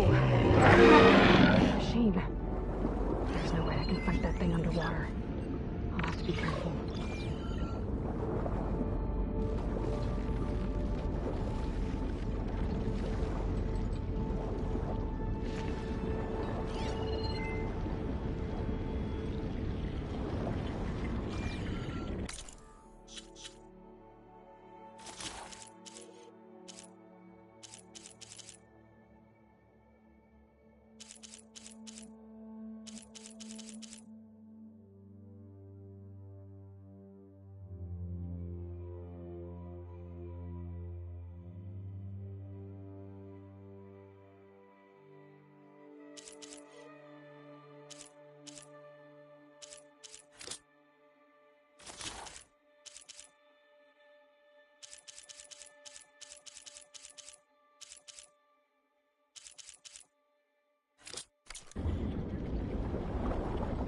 go! Machine. There's no way I can fight that thing underwater. I'll have to be careful.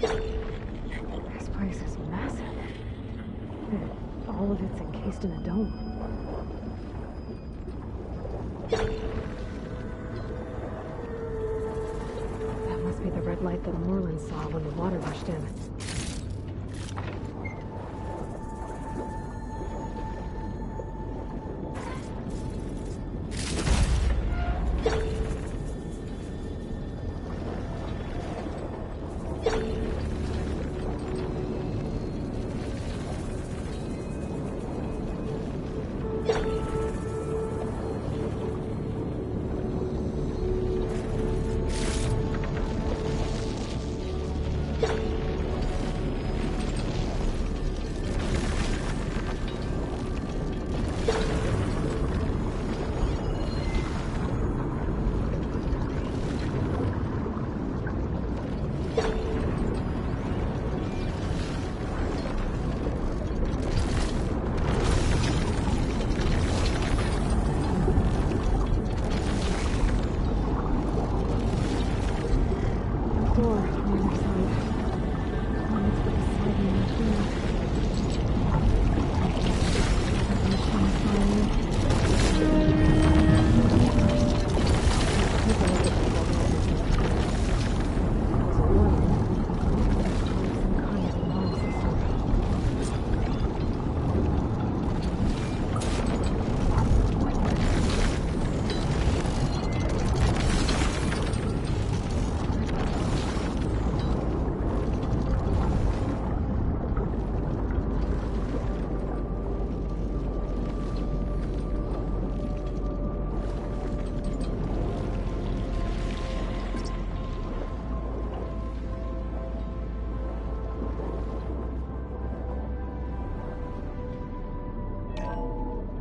This place is massive. All of it's encased in a dome. That must be the red light that Moreland saw when the water rushed in.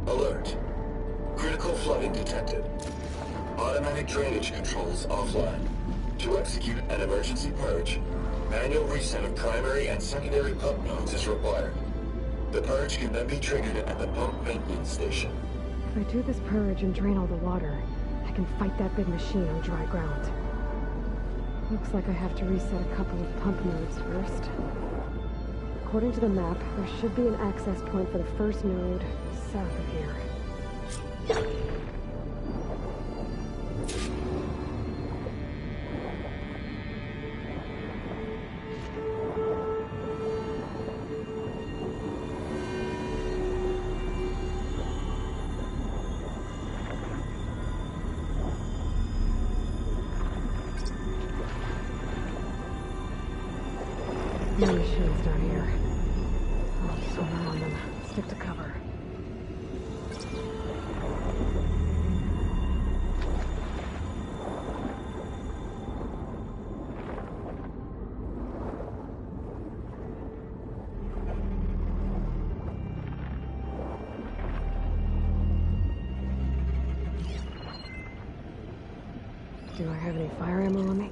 Alert. Critical flooding detected. Automatic drainage controls offline. To execute an emergency purge, manual reset of primary and secondary pump nodes is required. The purge can then be triggered at the pump maintenance station. If I do this purge and drain all the water, I can fight that big machine on dry ground. Looks like I have to reset a couple of pump nodes first. According to the map, there should be an access point for the first node south of here. No machines down here. I'll swim around them. Stick to cover. Do I have any fire ammo on me?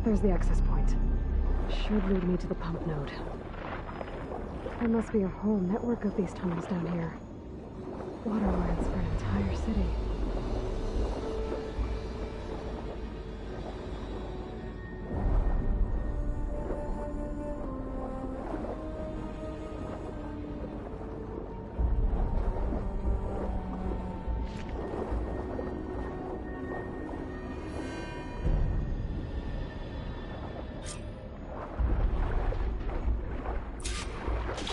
There's the access point. Should lead me to the pump node. There must be a whole network of these tunnels down here. Water lines for an entire city.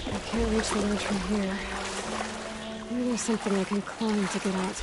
I can't reach the ledge from here. Maybe there's something I can climb to get out.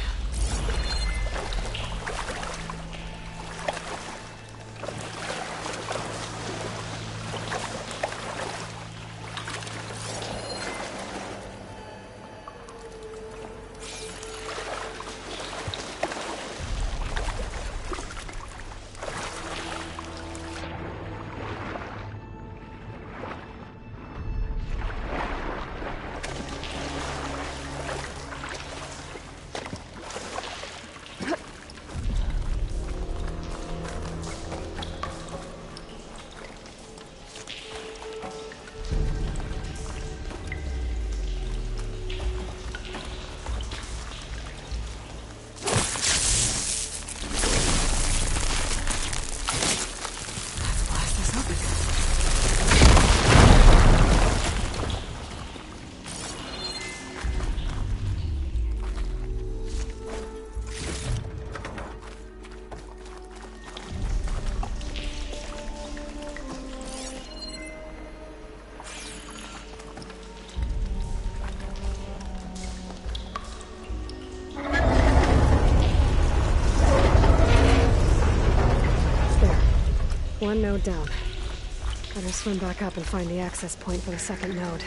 One node down. Better swim back up and find the access point for the second node.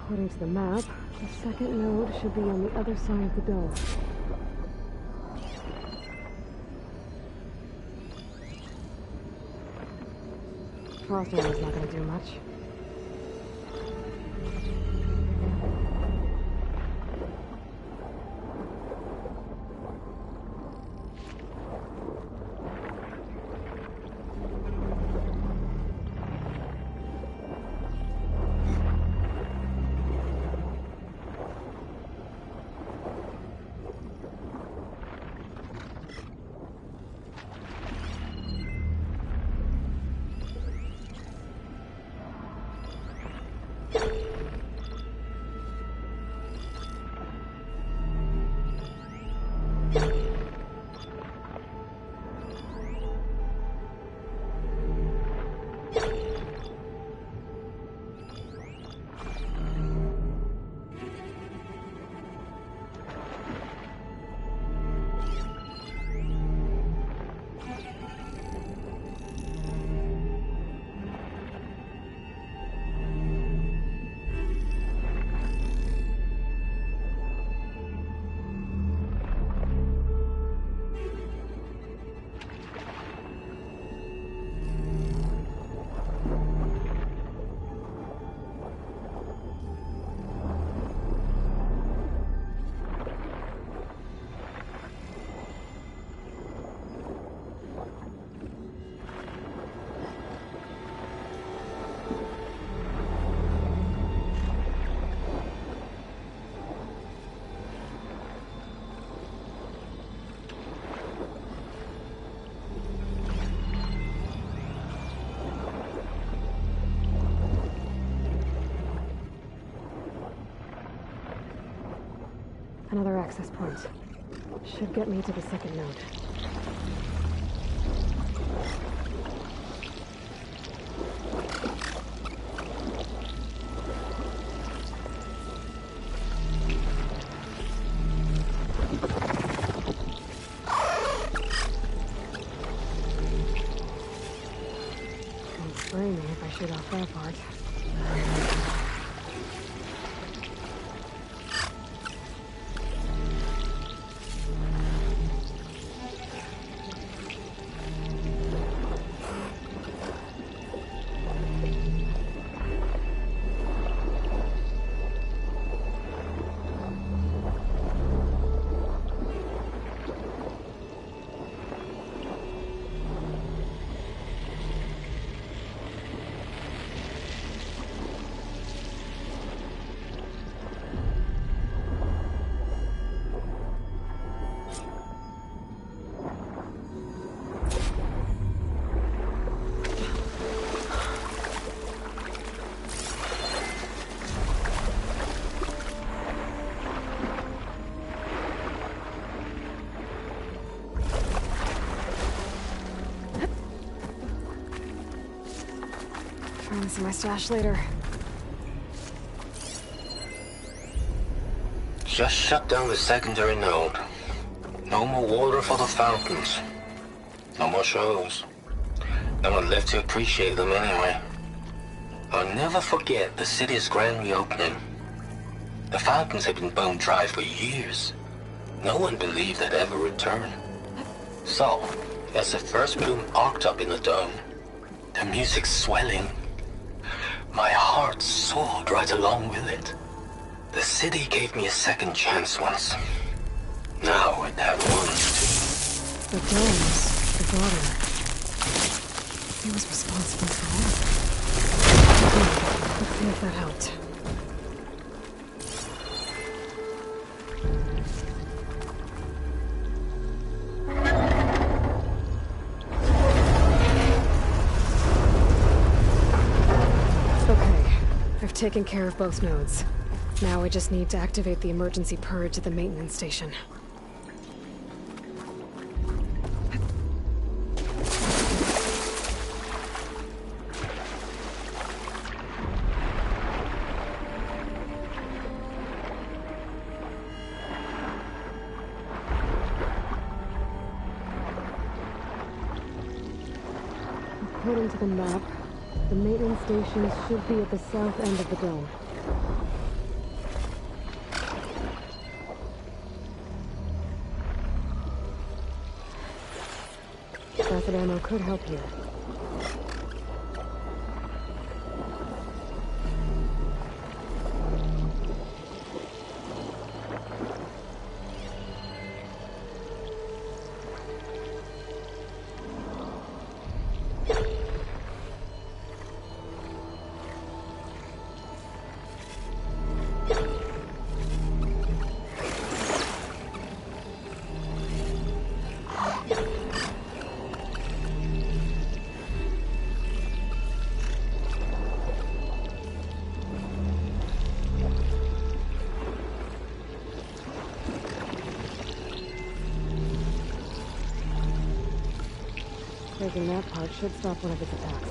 According to the map, the second node should be on the other side of the dome. Frost armor's not gonna do much. Another access point. Should get me to the second node. Don't spray me if I shoot off that part. Trying to see my stash later. Just shut down the secondary node. No more water for the fountains. No more shows. No one left to appreciate them anyway. I'll never forget the city's grand reopening. The fountains had been bone dry for years. No one believed they'd ever return. So, as the first bloom arced up in the dome, the music swelling, my heart soared right along with it. The city gave me a second chance once. Now it had one too. The domes, the daughter. He was responsible for all. Let's see if that helped. I've taken care of both nodes. Now I just need to activate the emergency purge at the maintenance station. According to the map, the maintenance station should be at the south end of the dome. Acid ammo could help here. Taking that part should stop one of its attacks.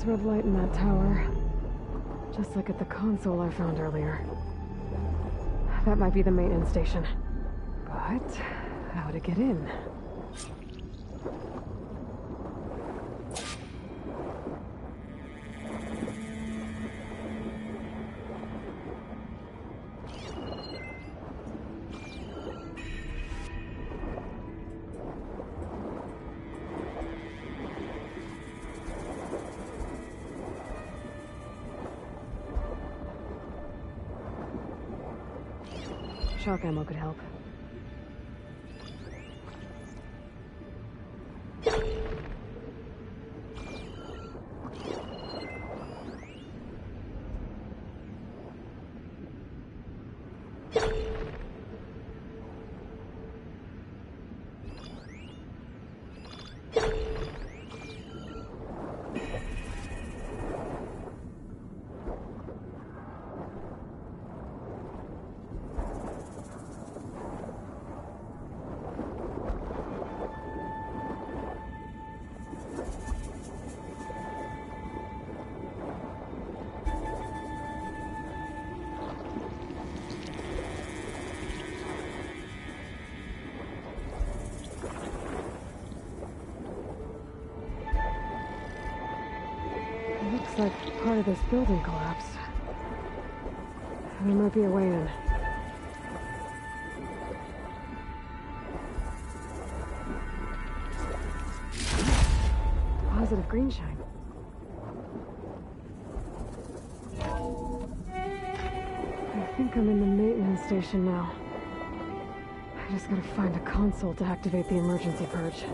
There's red light in that tower. Just like at the console I found earlier. That might be the maintenance station. But how to get in? Shock ammo could help. Looks like part of this building collapsed. There might be a way in. Positive green shine. I think I'm in the maintenance station now. I just gotta find a console to activate the emergency purge.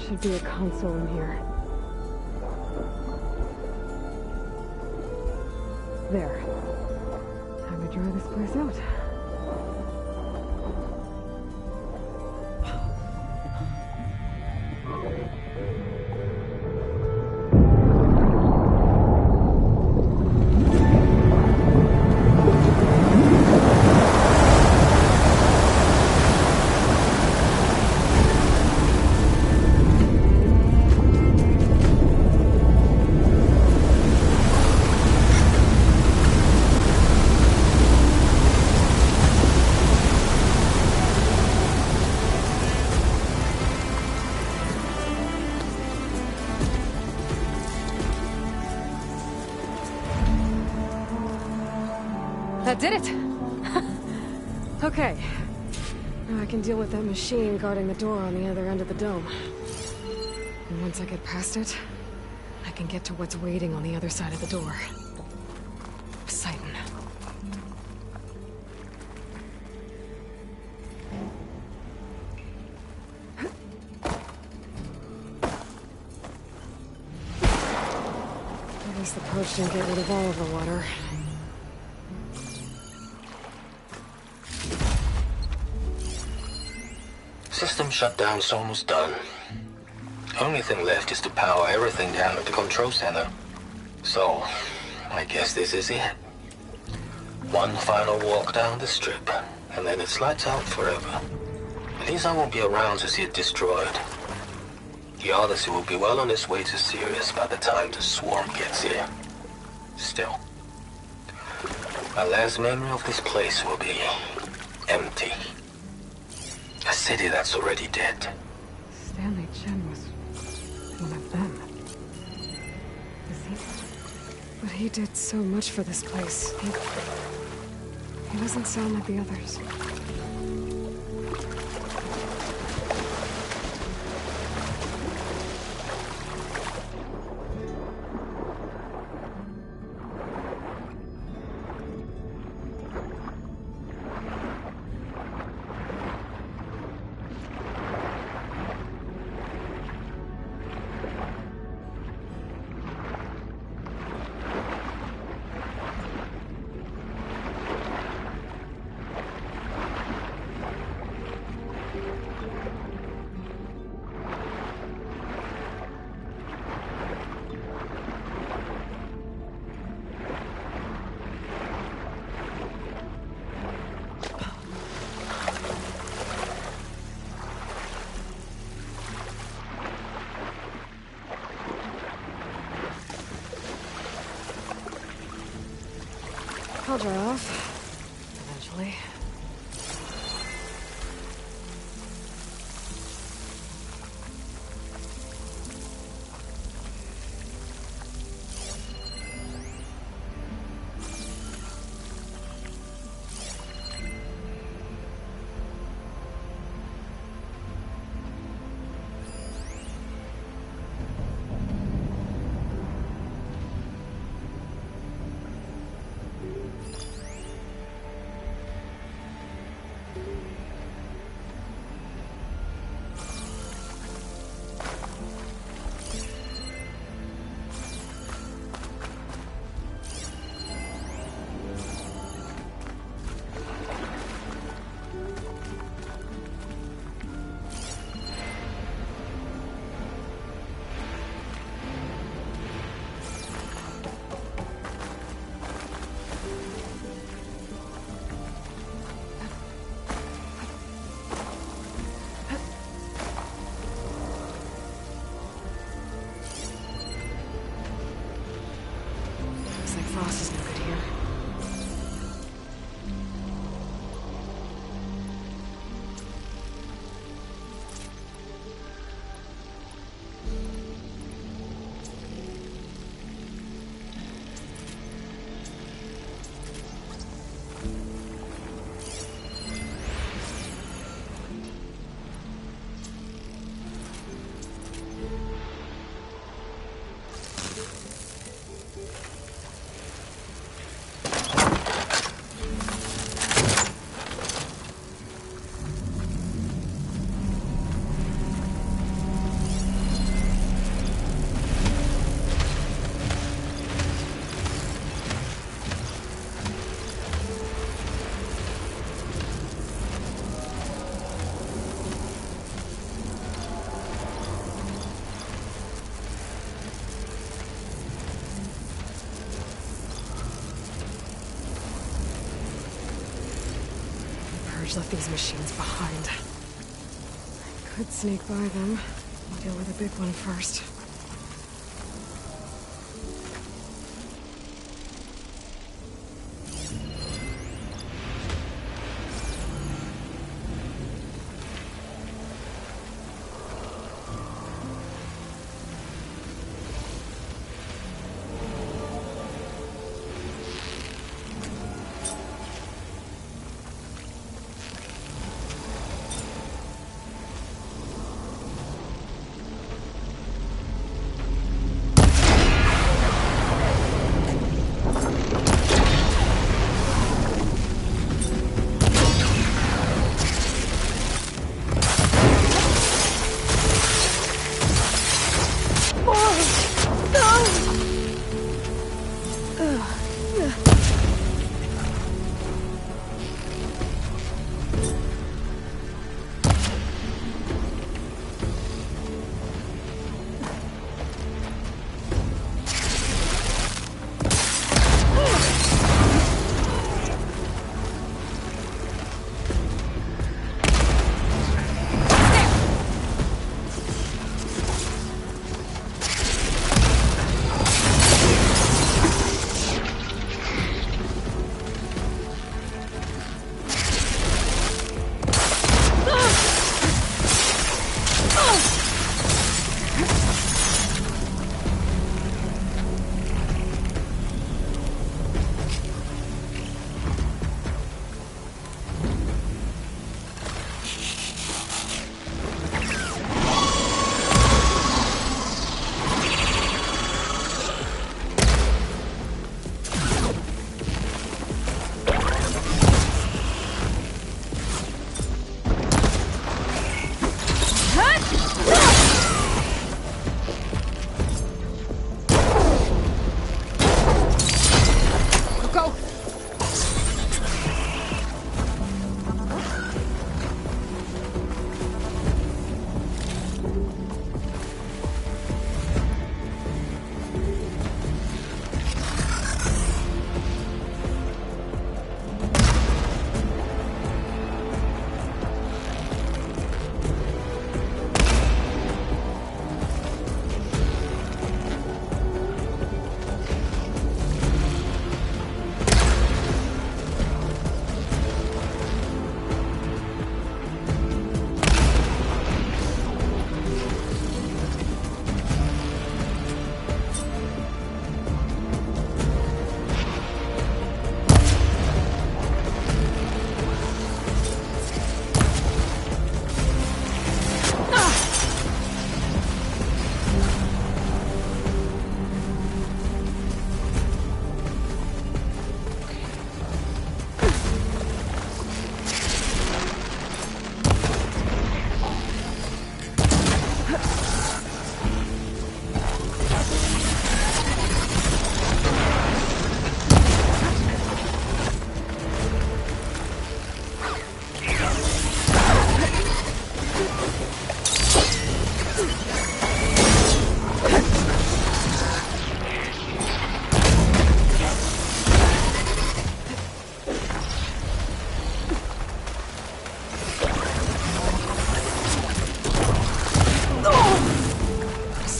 Should be a console in here. There. Time to dry this place out. That did it! Okay. Now I can deal with that machine guarding the door on the other end of the dome. And once I get past it, I can get to what's waiting on the other side of the door. Poseidon. I guess the purge didn't get rid of all of the water. System shutdown's almost done. Only thing left is to power everything down at the control center. So, I guess this is it. One final walk down the strip, and then it's lights out forever. At least I won't be around to see it destroyed. The Odyssey will be well on its way to Sirius by the time the swarm gets here. Still, my last memory of this place will be empty. A city that's already dead. Stanley Chen was one of them. Is he? But he did so much for this place. He doesn't sound like the others. I'll dry off. Eventually. Frost is no good here. Left these machines behind. I could sneak by them. I'll deal with the big one first.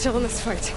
still in this fight.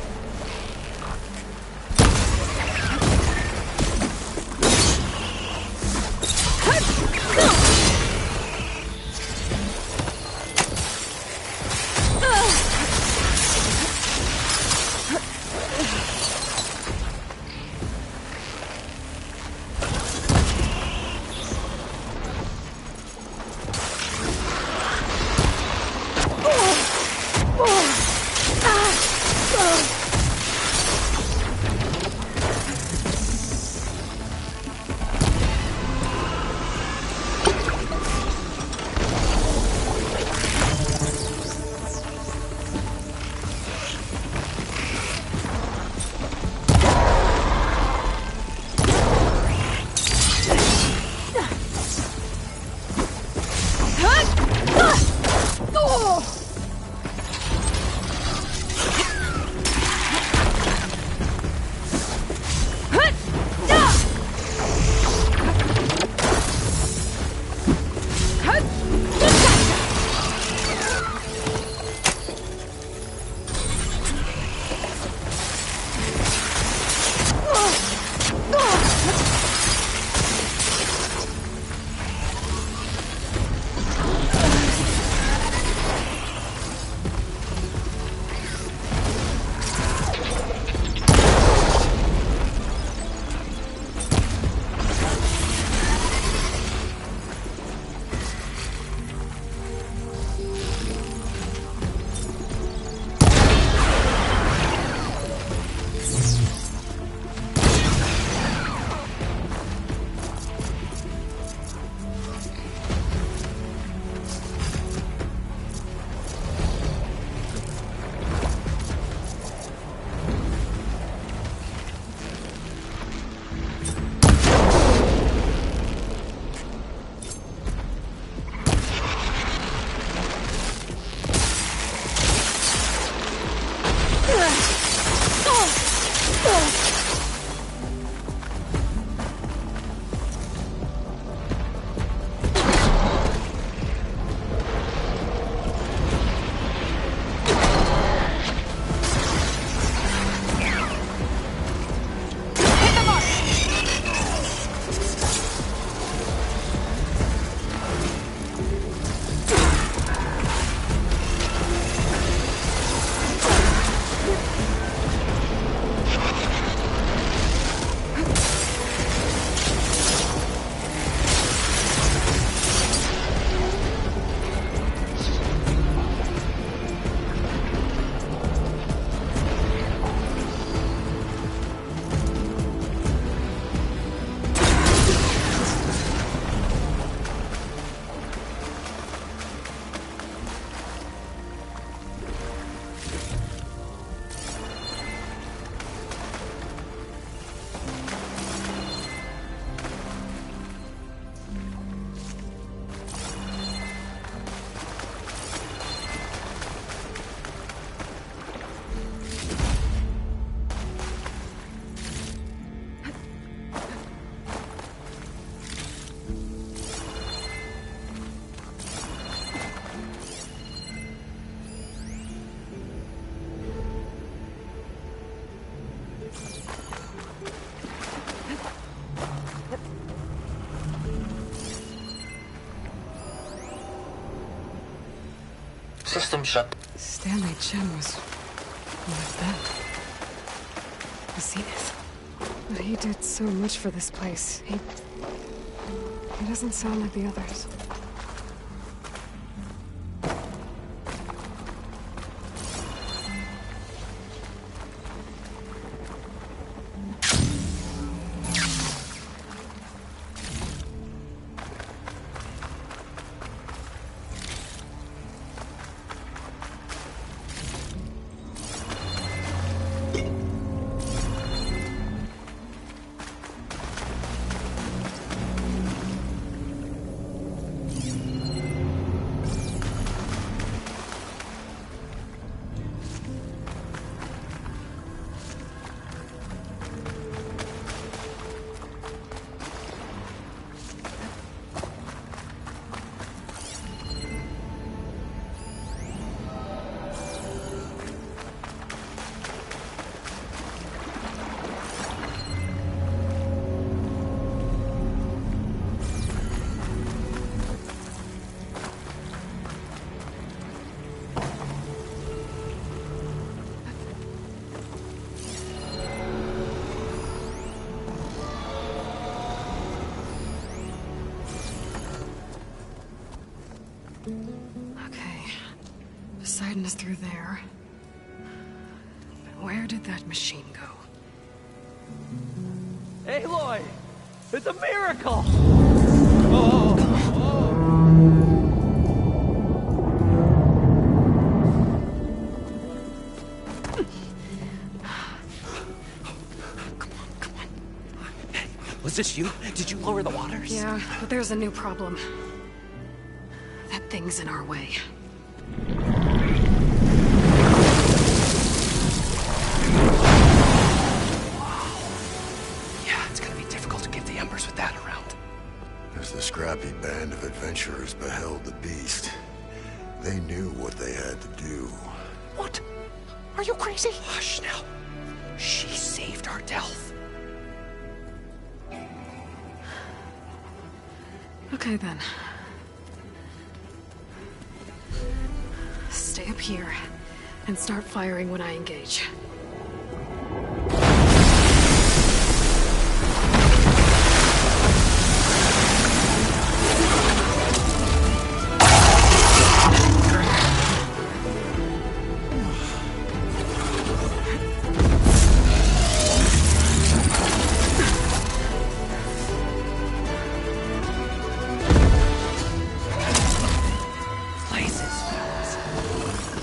System shut. Stanley Chen was one of them. The Zenith. But he did so much for this place. He doesn't sound like the others. Poseidon is through there. But where did that machine go? Aloy! It's a miracle! Oh, Come on. was this you? Did you lower the waters? Yeah, but there's a new problem. That thing's in our way. Yeah, it's gonna be difficult to get the embers with that around. As the scrappy band of adventurers beheld the beast, they knew what they had to do. What? Are you crazy? Hush now. She saved our Delph. Okay then. Stay up here and start firing when I engage.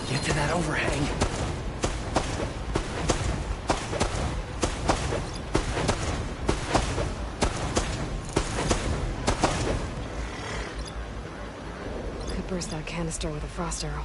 Get to that overhang. Could burst that canister with a frost arrow.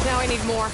Now I need more.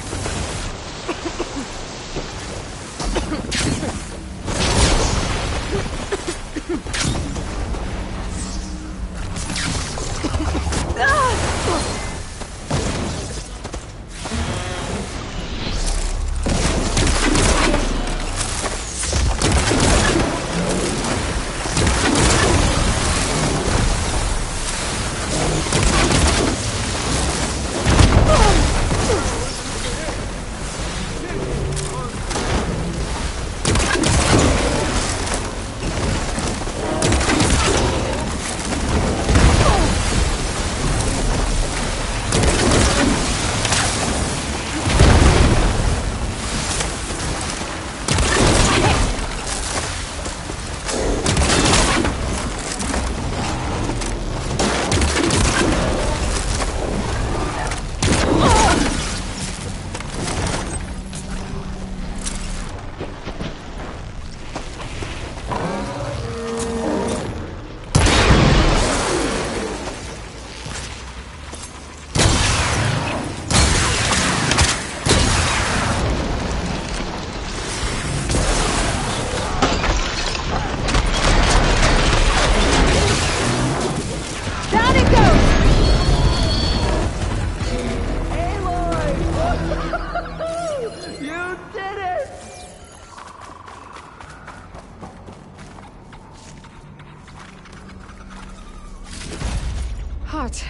hot.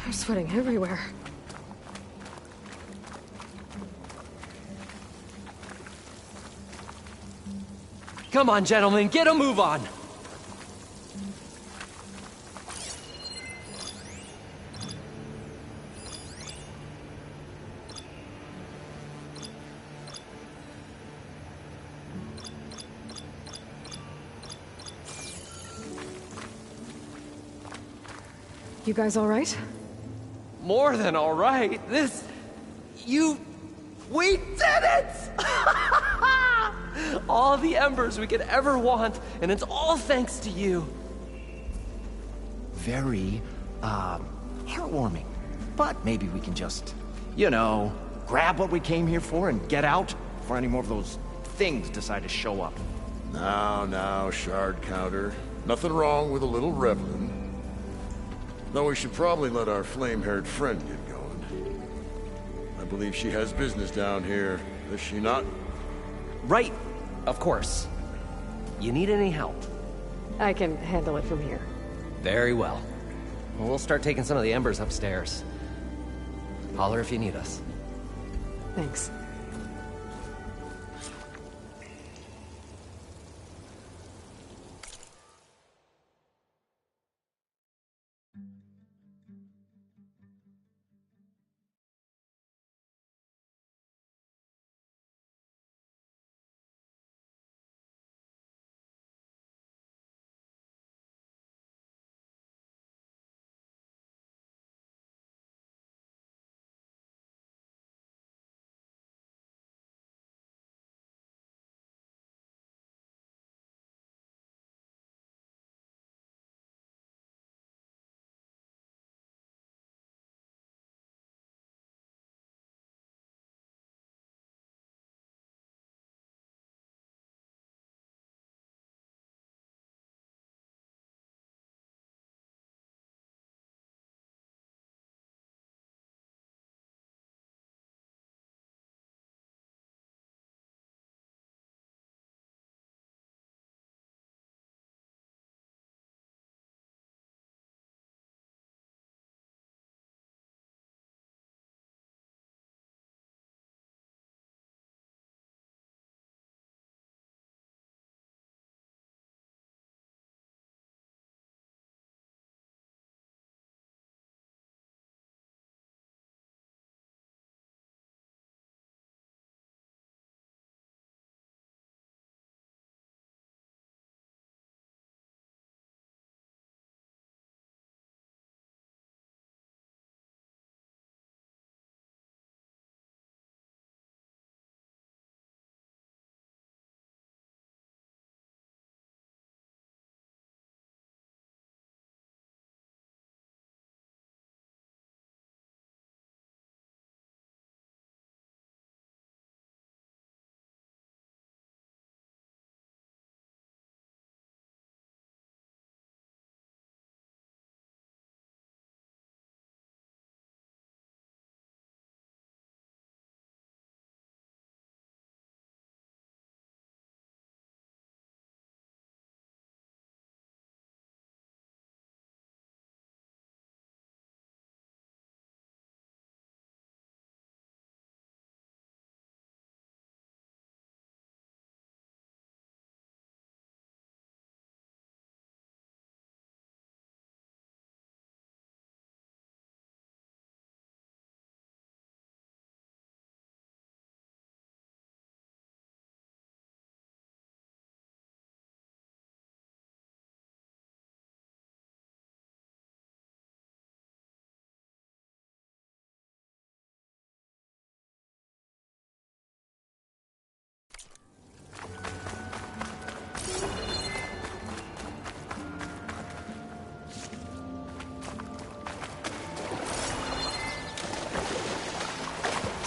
I'm sweating everywhere. Come on, gentlemen, get a move on! You guys all right? More than all right. We did it! All the embers we could ever want, and it's all thanks to you. Very, heartwarming. But maybe we can just, grab what we came here for and get out before any more of those things decide to show up. Now, shard counter. Nothing wrong with a little reveling. Though we should probably let our flame-haired friend get going. I believe she has business down here, does she not? Right, of course. You need any help? I can handle it from here. Very well. We'll start taking some of the embers upstairs. Holler if you need us. Thanks.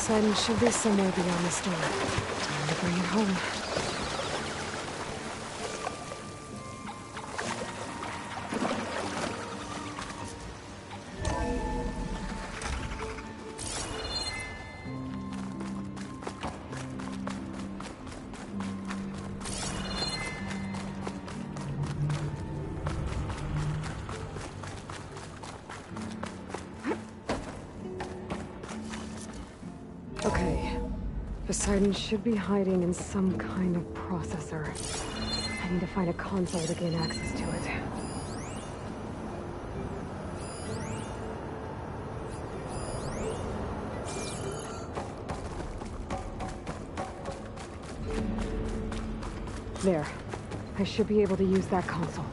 Poseidon should be somewhere beyond the storm. Time to bring it home. Poseidon should be hiding in some kind of processor. I need to find a console to gain access to it. There. I should be able to use that console.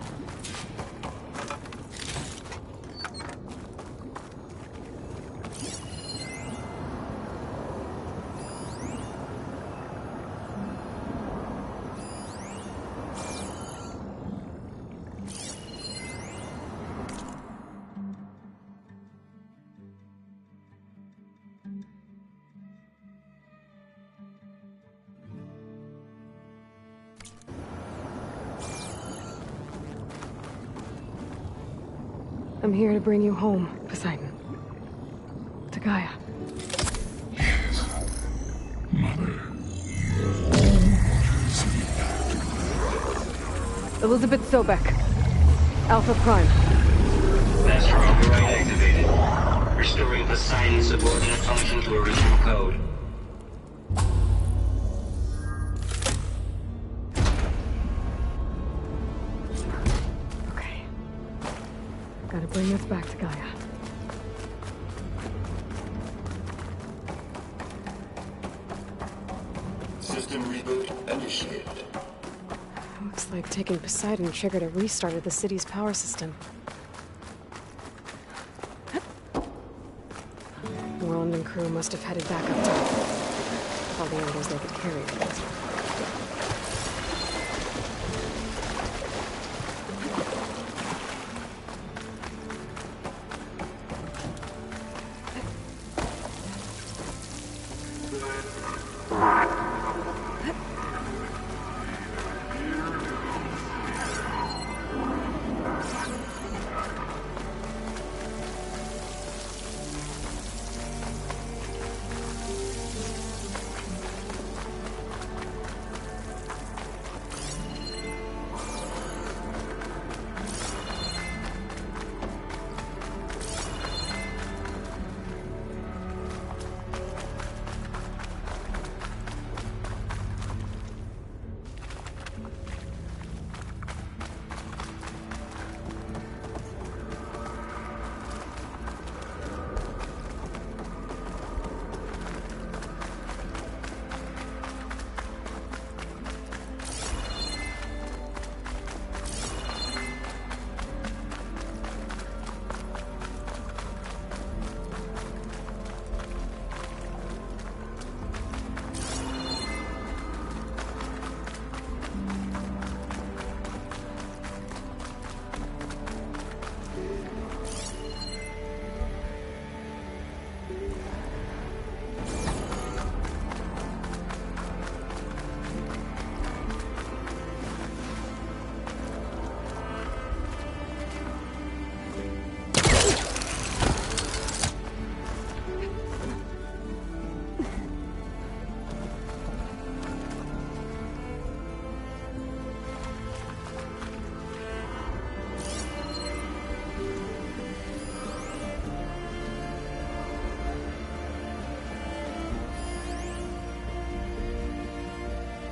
I'm here to bring you home, Poseidon. To Gaia. Mother. Elizabeth Sobek. Alpha Prime. Master override activated. Restoring Poseidon's subordinate function to original code. Okay. Gotta bring us back to Gaia. System reboot initiated. Looks like taking Poseidon triggered a restart of the city's power system. Roland and crew must have headed back up top. All the orders they could carry with it.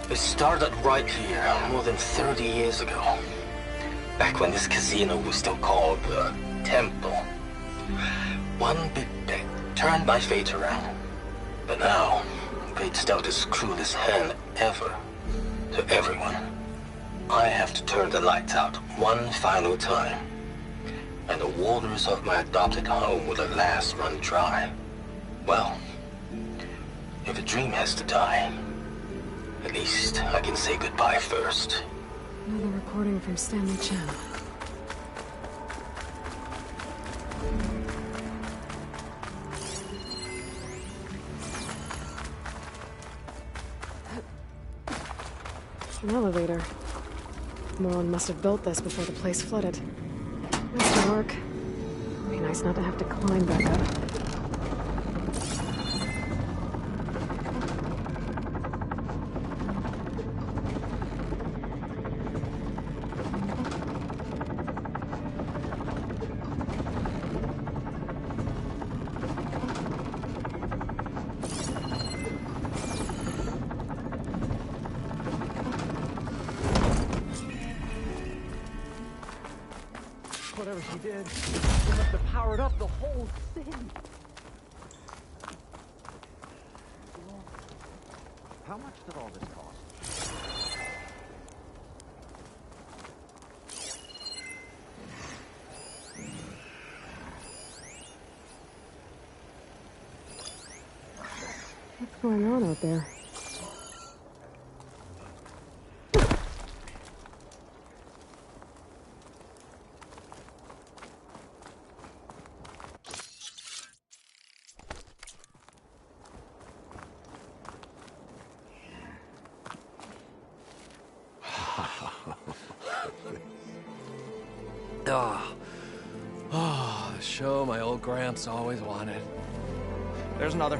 It started right here, more than 30 years ago. Back when this casino was still called the Temple. One big bet turned my fate around. But now, fate's dealt its cruelest hand ever to everyone. I have to turn the lights out one final time. And the waters of my adopted home will at last run dry. Well, if a dream has to die, at least I can say goodbye first. Another recording from Stanley Chen. An elevator. Moreland must have built this before the place flooded. Nice to work. Be nice not to have to climb back up. Whatever she did, it must have powered up the whole city. How much did all this cost? What's going on out there? Oh, show my old Gramps always wanted. There's another.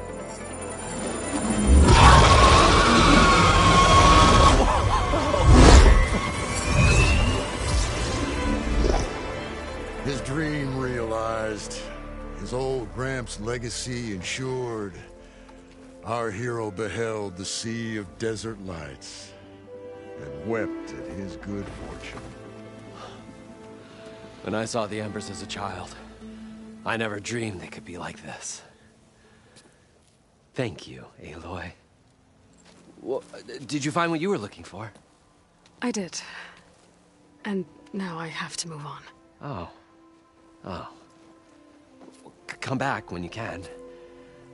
His dream realized. His old Gramps' legacy ensured. Our hero beheld the sea of desert lights and wept at his good fortune. When I saw the Embers as a child, I never dreamed they could be like this. Thank you, Aloy. Well, did you find what you were looking for? I did. And now I have to move on. Oh. Oh. Come back when you can.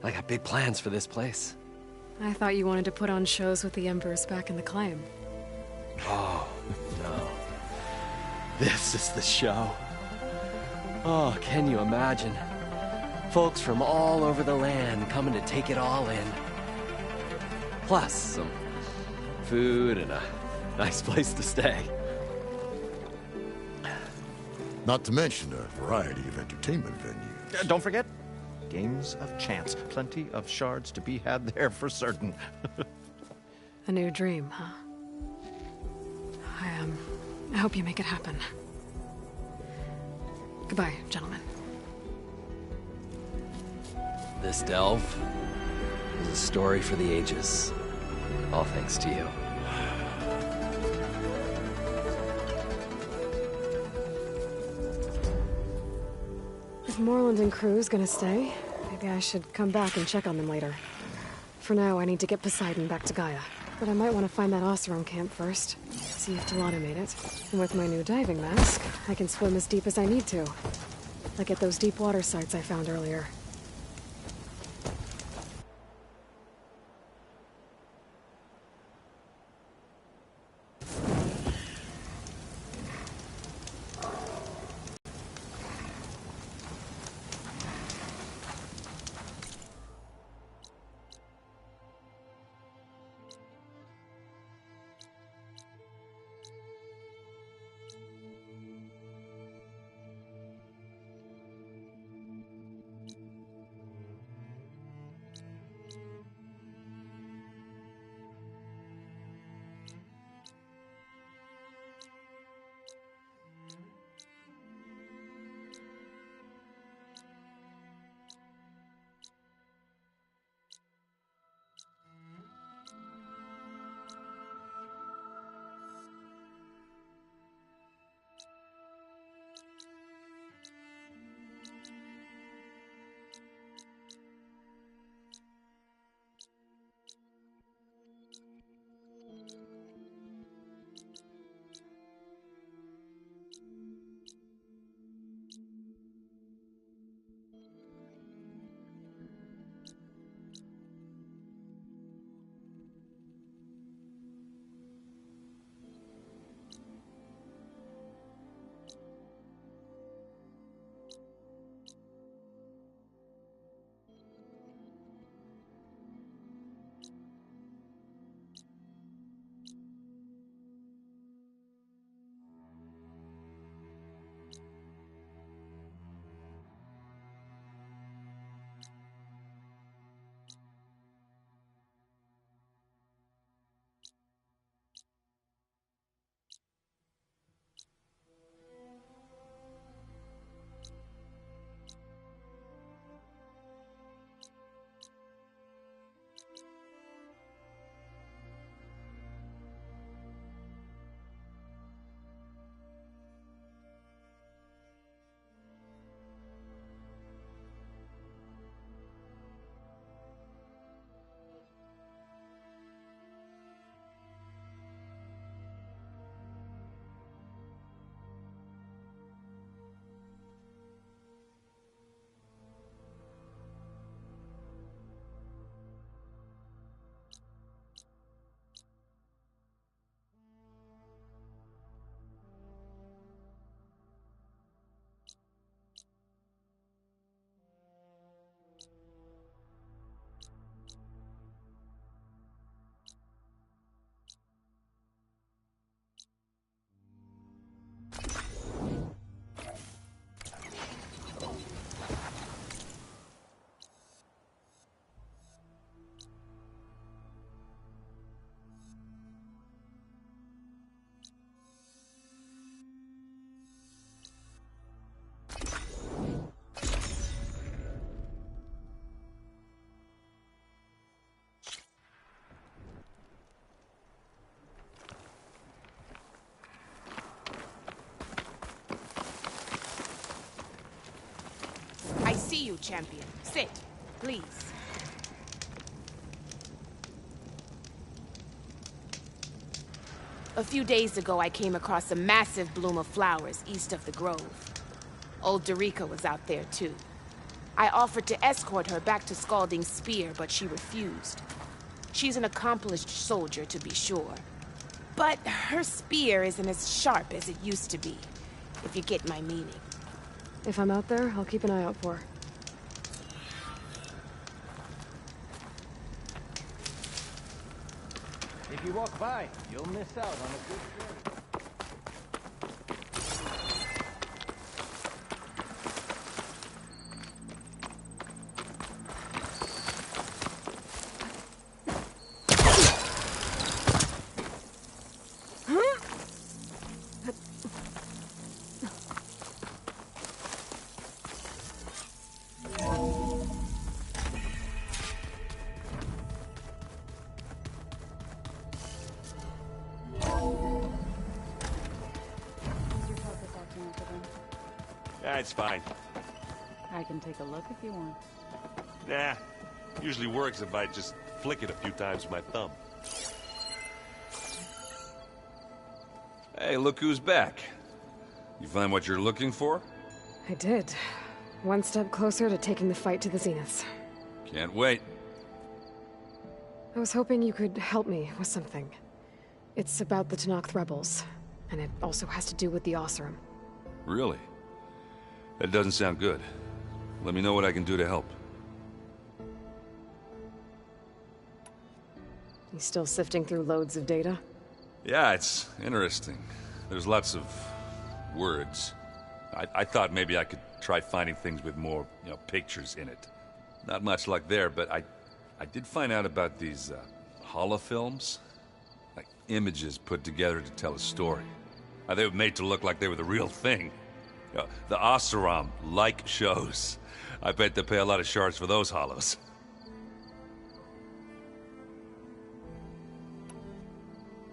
I got big plans for this place. I thought you wanted to put on shows with the Embers back in the Claim. Oh, no. This is the show. Oh, can you imagine? Folks from all over the land coming to take it all in. Plus, some food and a nice place to stay. Not to mention a variety of entertainment venues. Don't forget, games of chance. Plenty of shards to be had there for certain. A new dream, huh? I hope you make it happen. Goodbye, gentlemen. This delve is a story for the ages. All thanks to you. If Moreland and crew's gonna stay, maybe I should come back and check on them later. For now, I need to get Poseidon back to Gaia. But I might want to find that Oseram camp first. See if Delana made it. And with my new diving mask, I can swim as deep as I need to. Like at those deep water sites I found earlier. see you, champion. Sit, please. A few days ago, I came across a massive bloom of flowers east of the grove. Old Dorica was out there, too. I offered to escort her back to Scalding Spear, but she refused. She's an accomplished soldier, to be sure. But her spear isn't as sharp as it used to be, if you get my meaning. If I'm out there, I'll keep an eye out for her. If you walk by, you'll miss out on a good trip. Yeah, it's fine. I can take a look if you want. Nah, usually works if I just flick it a few times with my thumb. Hey, look who's back. You find what you're looking for? I did. One step closer to taking the fight to the Zeniths. Can't wait. I was hoping you could help me with something. It's about the Tenakth rebels, and it also has to do with the Oseram. Really? That doesn't sound good. Let me know what I can do to help. You still sifting through loads of data? Yeah, it's interesting. There's lots of words. I thought maybe I could try finding things with more, pictures in it. Not much luck there, but I did find out about these holofilms. Like images put together to tell a story. They were made to look like they were the real thing. The Oseram like shows. I bet they pay a lot of shards for those hollows.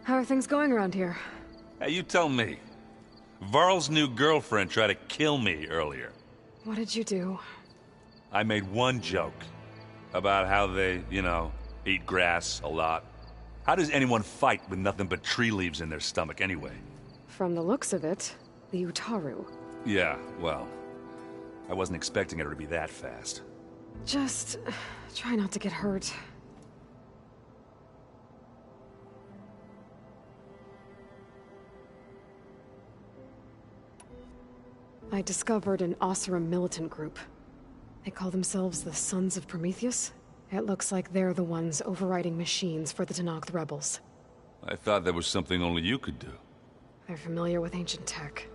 How are things going around here? Hey, you tell me. Varl's new girlfriend tried to kill me earlier. What did you do? I made one joke about how they, eat grass a lot. How does anyone fight with nothing but tree leaves in their stomach anyway? From the looks of it, the Utaru. Yeah, well, I wasn't expecting her to be that fast. Just try not to get hurt. I discovered an Oseram militant group. They call themselves the Sons of Prometheus. It looks like they're the ones overriding machines for the Tenakth rebels. I thought that was something only you could do. They're familiar with ancient tech,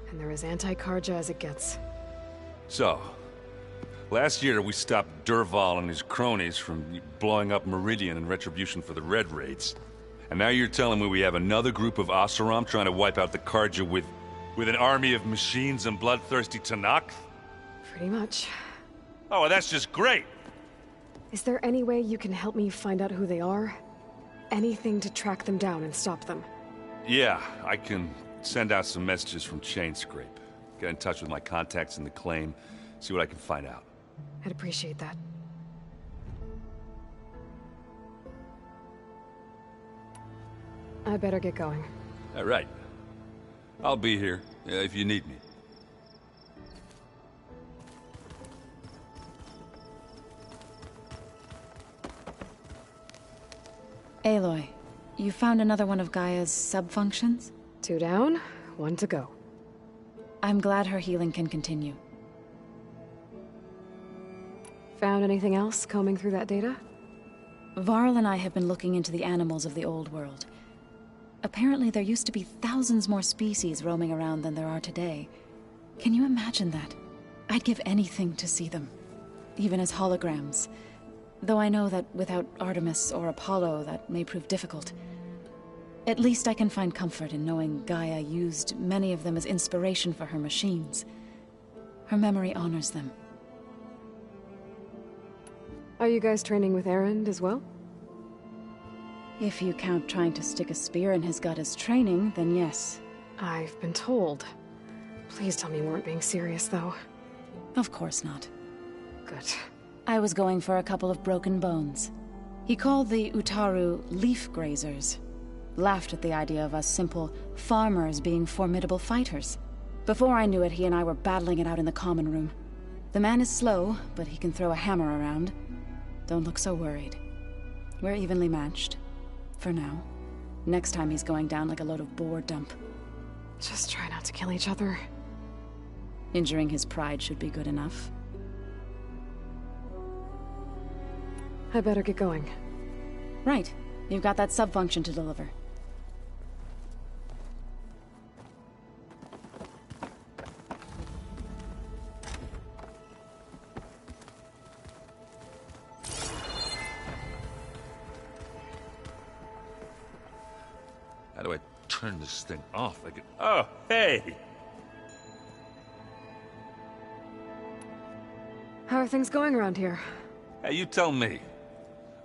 and they're as anti-Karja as it gets. So, last year we stopped Durval and his cronies from blowing up Meridian in retribution for the Red Raids. And now you're telling me we have another group of Oseram trying to wipe out the Karja with an army of machines and bloodthirsty Tenakth? Pretty much. Oh, well, that's just great! Is there any way you can help me find out who they are? Anything to track them down and stop them? Yeah, I can send out some messages from Chainscrape. Get in touch with my contacts in the claim, see what I can find out. I'd appreciate that. I better get going. All right. I'll be here if you need me. Aloy, you found another one of Gaia's sub-functions? 2 down, 1 to go. I'm glad her healing can continue. Found anything else combing through that data? Varl and I have been looking into the animals of the old world. Apparently there used to be thousands more species roaming around than there are today. Can you imagine that? I'd give anything to see them, even as holograms. Though I know that without Artemis or Apollo, that may prove difficult. At least I can find comfort in knowing Gaia used many of them as inspiration for her machines. Her memory honors them. Are you guys training with Erend as well? If you count trying to stick a spear in his gut as training, then yes. I've been told. Please tell me you weren't being serious, though. Of course not. Good. I was going for a couple of broken bones. He called the Utaru leaf grazers. Laughed at the idea of us simple farmers being formidable fighters. Before I knew it, he and I were battling it out in the common room. The man is slow, but he can throw a hammer around. Don't look so worried. We're evenly matched. For now. Next time he's going down like a load of boar dump. Just try not to kill each other. Injuring his pride should be good enough. I better get going. Right. You've got that sub-function to deliver. How do I turn this thing off? I can... Oh, hey! How are things going around here? Hey, you tell me.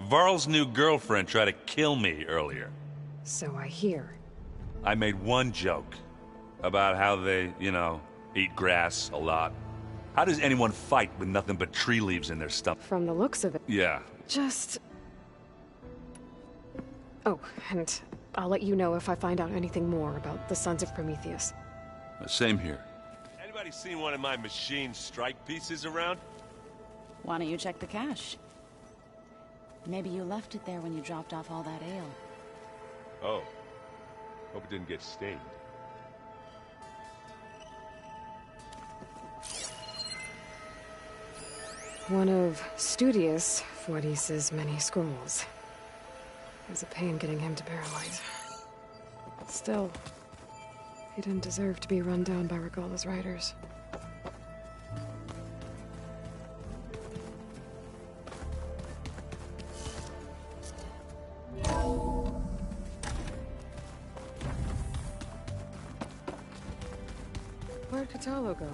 Varl's new girlfriend tried to kill me earlier. So I hear. I made one joke about how they, you know, eat grass a lot. How does anyone fight with nothing but tree leaves in their stomach? From the looks of it. Yeah. Just... Oh, and I'll let you know if I find out anything more about the Sons of Prometheus. Same here. Anybody seen one of my machine strike pieces around? Why don't you check the cache? Maybe you left it there when you dropped off all that ale. Oh. Hope it didn't get stained. One of Studius Fuadis's many scrolls. There's a pain getting him to Barrelight. Still, he didn't deserve to be run down by Regala's riders. Where'd Katalo go?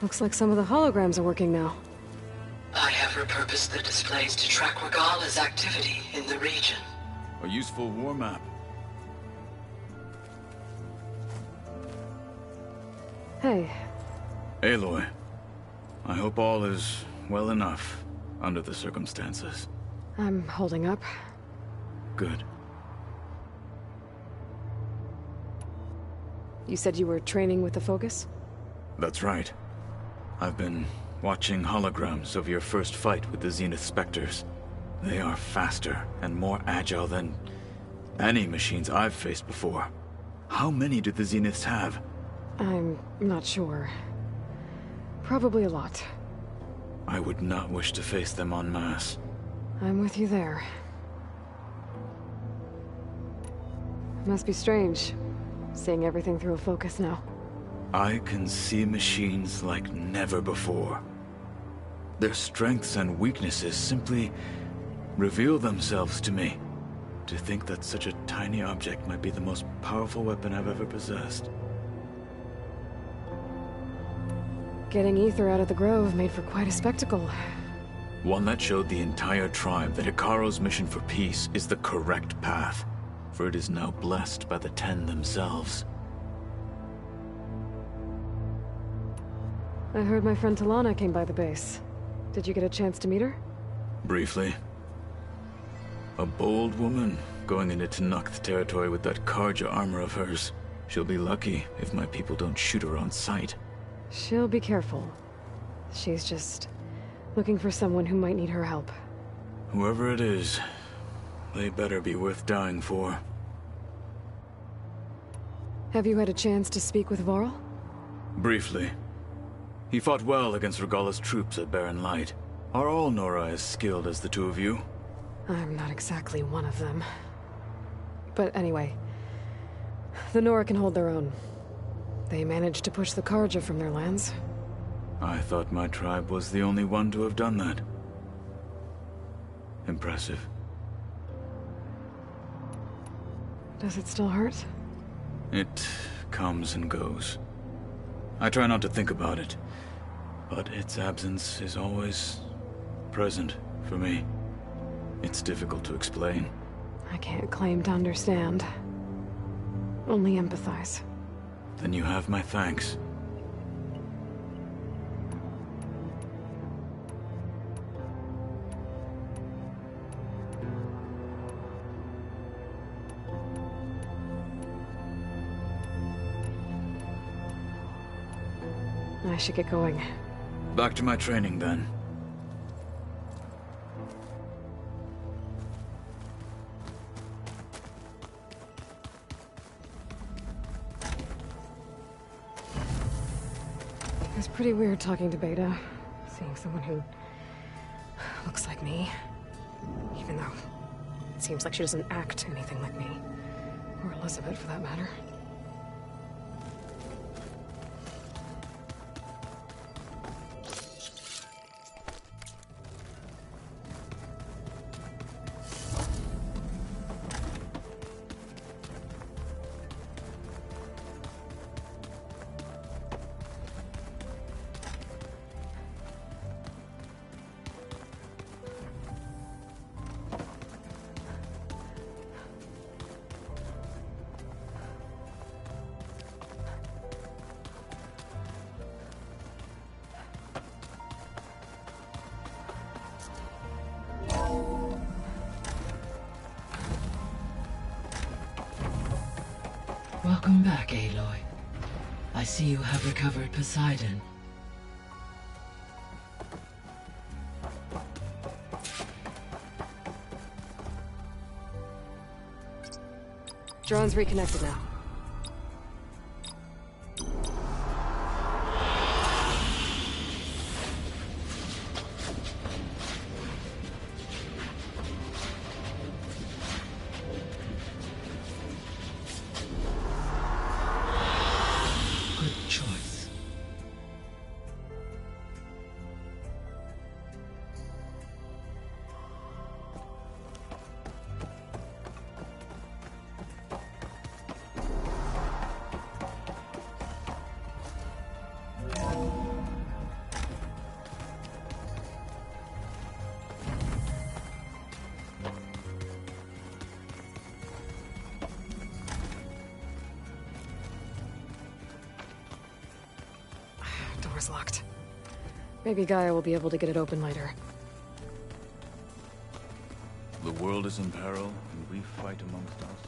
Looks like some of the holograms are working now. I have repurposed the displays to track Regala's activity in the region. A useful war map. Hey. Aloy, I hope all is well enough under the circumstances. I'm holding up. Good. You said you were training with the Focus? That's right. I've been watching holograms of your first fight with the Zenith Spectres. They are faster and more agile than any machines I've faced before. How many do the Zeniths have? I'm not sure. Probably a lot. I would not wish to face them en masse. I'm with you there. Must be strange, seeing everything through a Focus now. I can see machines like never before. Their strengths and weaknesses simply reveal themselves to me. To think that such a tiny object might be the most powerful weapon I've ever possessed. Getting Ether out of the Grove made for quite a spectacle. One that showed the entire tribe that Hikaru's mission for peace is the correct path, for it is now blessed by the Ten themselves. I heard my friend Talana came by the base. Did you get a chance to meet her? Briefly. A bold woman going into Tenakth territory with that Karja armor of hers. She'll be lucky if my people don't shoot her on sight. She'll be careful. She's just looking for someone who might need her help. Whoever it is, they better be worth dying for. Have you had a chance to speak with Varl? Briefly. He fought well against Regalla's troops at Barren Light. Are all Nora as skilled as the two of you? I'm not exactly one of them. But anyway, the Nora can hold their own. They managed to push the Karja from their lands. I thought my tribe was the only one to have done that. Impressive. Does it still hurt? It comes and goes. I try not to think about it, but its absence is always present for me. It's difficult to explain. I can't claim to understand. Only empathize. Then you have my thanks. I should get going. Back to my training, then. It was pretty weird talking to Beta, seeing someone who looks like me. Even though it seems like she doesn't act anything like me. Or Elizabeth, for that matter. Welcome back, Aloy. I see you have recovered Poseidon. Drone's reconnected now. Good choice. door's locked. Maybe Gaia will be able to get it open later. The world is in peril, and we fight amongst ourselves.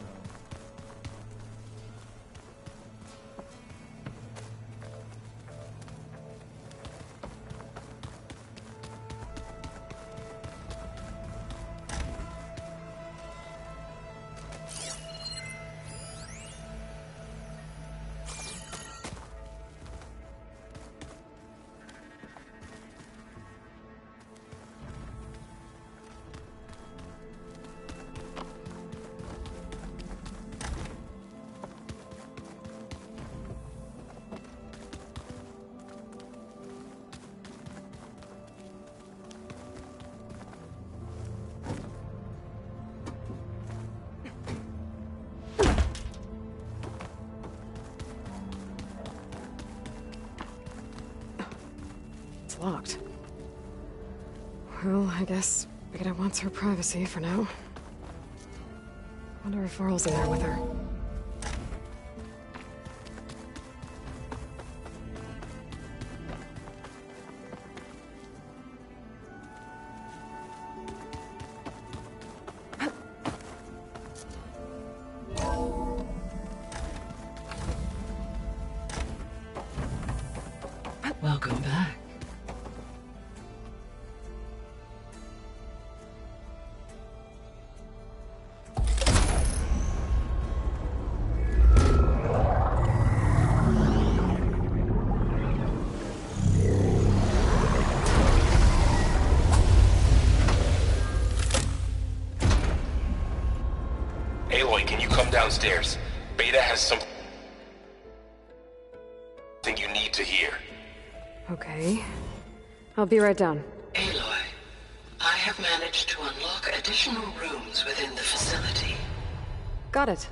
It's locked. Well, I guess Beta wants her privacy for now. Wonder if Varl's in there with her. Welcome back. Aloy, can you come downstairs? Beta has something you need to hear. Okay. I'll be right down. Aloy, I have managed to unlock additional rooms within the facility. Got it.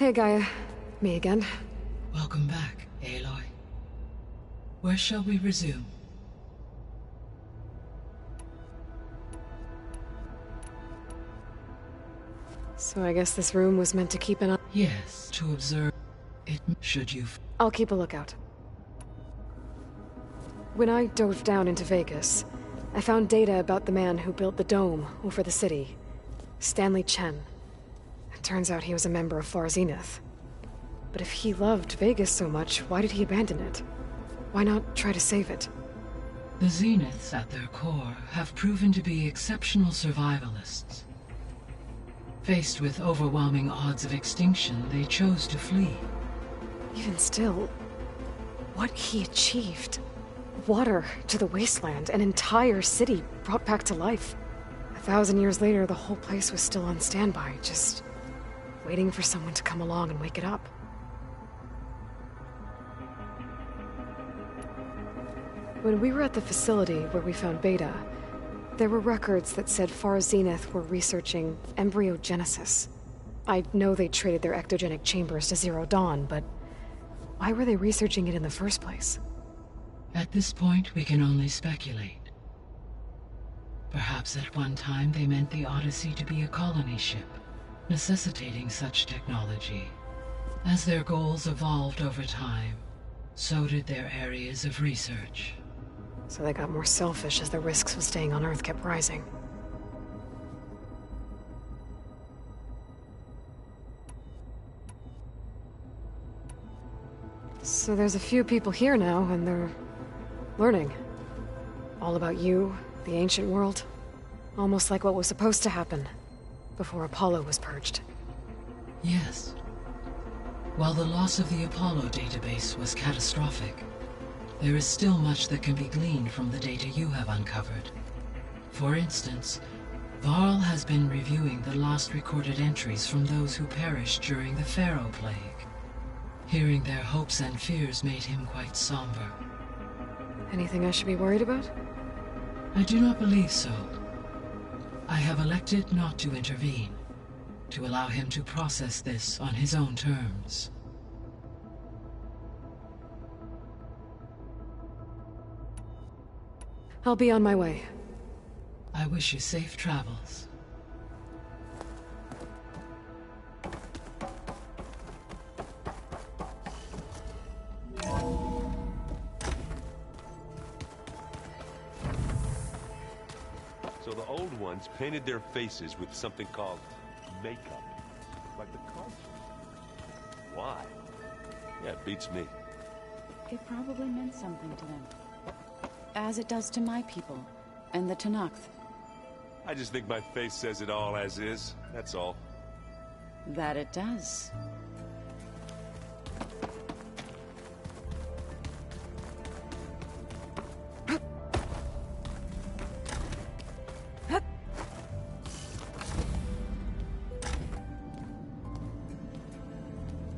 Hey, Gaia. Me again. Welcome back, Aloy. Where shall we resume? So I guess this room was meant to keep an eye. Yes, to observe it should you... I'll keep a lookout. When I dove down into Vegas, I found data about the man who built the dome over the city. Stanley Chen. It turns out he was a member of Far Zenith. But if he loved Vegas so much, why did he abandon it? Why not try to save it? The Zeniths, at their core, have proven to be exceptional survivalists. Faced with overwhelming odds of extinction, they chose to flee. Even still, what he achieved. Water to the wasteland, an entire city brought back to life. 1,000 years later, the whole place was still on standby, just waiting for someone to come along and wake it up. When we were at the facility where we found Beta, there were records that said Far Zenith were researching embryogenesis. I know they traded their ectogenic chambers to Zero Dawn, but why were they researching it in the first place? At this point, we can only speculate. Perhaps at one time they meant the Odyssey to be a colony ship, necessitating such technology. As their goals evolved over time, so did their areas of research. So they got more selfish as the risks of staying on Earth kept rising. So there's a few people here now, and they're learning. All about you, the ancient world. Almost like what was supposed to happen before Apollo was purged. Yes. While the loss of the Apollo database was catastrophic, there is still much that can be gleaned from the data you have uncovered. For instance, Varl has been reviewing the last recorded entries from those who perished during the Pharaoh Plague. Hearing their hopes and fears made him quite somber. Anything I should be worried about? I do not believe so. I have elected not to intervene, to allow him to process this on his own terms. I'll be on my way. I wish you safe travels. So the old ones painted their faces with something called makeup. Like the cont. Why? Yeah, it beats me. It probably meant something to them. As it does to my people, and the Tenakth. I just think my face says it all as is, that's all. That it does.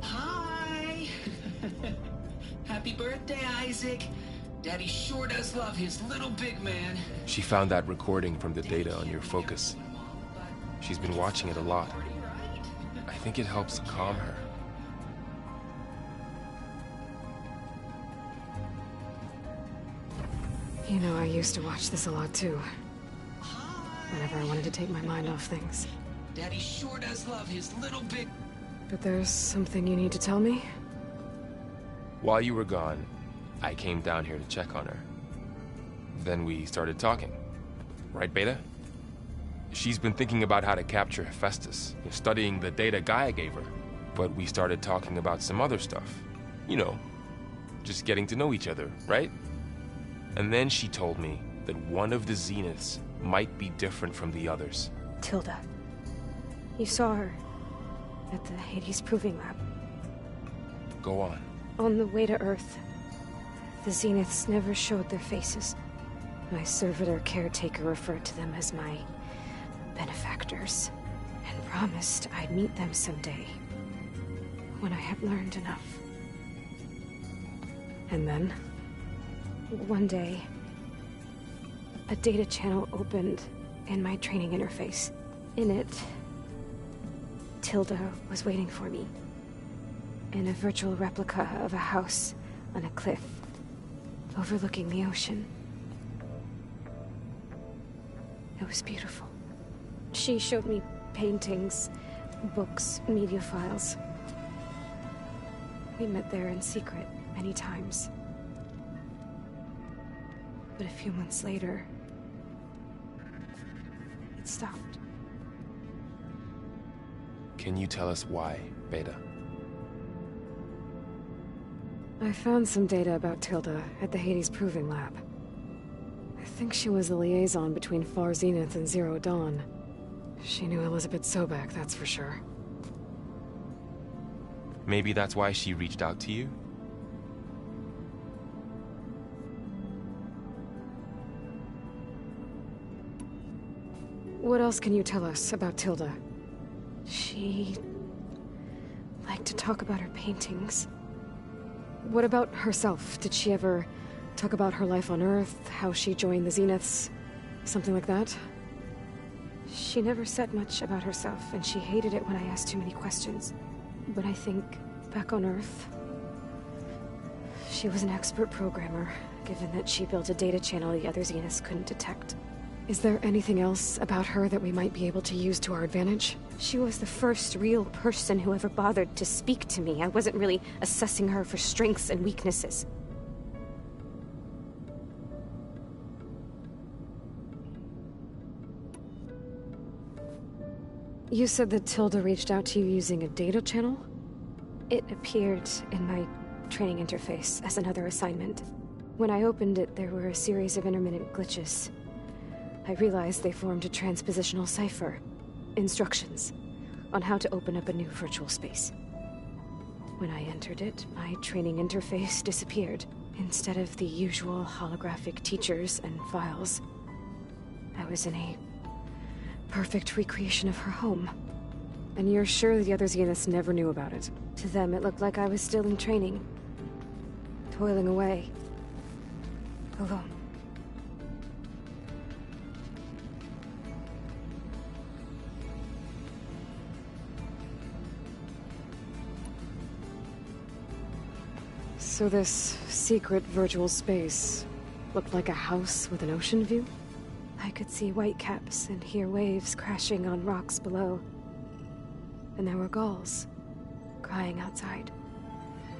Hi! Happy birthday, Isaac. Daddy sure does love his little big man. She found that recording from the data on your focus. She's been watching it a lot. I think it helps calm her. You know, I used to watch this a lot too. Whenever I wanted to take my mind off things. Daddy sure does love his little big... But there's something you need to tell me? While you were gone, I came down here to check on her. Then we started talking. Right, Beta? She's been thinking about how to capture Hephaestus, studying the data Gaia gave her. But we started talking about some other stuff. You know, just getting to know each other, right? And then she told me that one of the Zeniths might be different from the others. Tilda. You saw her at the Hades Proving Lab. Go on. On the way to Earth, the Zeniths never showed their faces. My servitor caretaker referred to them as my benefactors, and promised I'd meet them someday, when I had learned enough. And then, one day, a data channel opened in my training interface. In it, Tilda was waiting for me. in a virtual replica of a house on a cliff overlooking the ocean. It was beautiful. She showed me paintings, books, media files. We met there in secret many times. But a few months later, it stopped. Can you tell us why, Beta? I found some data about Tilda at the Hades Proving Lab. I think she was the liaison between Far Zenith and Zero Dawn. She knew Elizabeth Sobek, that's for sure. Maybe that's why she reached out to you? What else can you tell us about Tilda? She liked to talk about her paintings. What about herself? Did she ever talk about her life on Earth, how she joined the Zeniths, something like that? She never said much about herself, and she hated it when I asked too many questions. But I think, back on Earth, she was an expert programmer, given that she built a data channel the other Zeniths couldn't detect. Is there anything else about her that we might be able to use to our advantage? She was the first real person who ever bothered to speak to me. I wasn't really assessing her for strengths and weaknesses. You said that Tilda reached out to you using a data channel? It appeared in my training interface as another assignment. When I opened it, there were a series of intermittent glitches. I realized they formed a transpositional cipher. Instructions on how to open up a new virtual space. When I entered it, my training interface disappeared. Instead of the usual holographic teachers and files, I was in a perfect recreation of her home. And you're sure the other Zeniths never knew about it? To them, it looked like I was still in training. Toiling away. Alone. So this secret virtual space looked like a house with an ocean view? I could see whitecaps and hear waves crashing on rocks below. And there were gulls crying outside.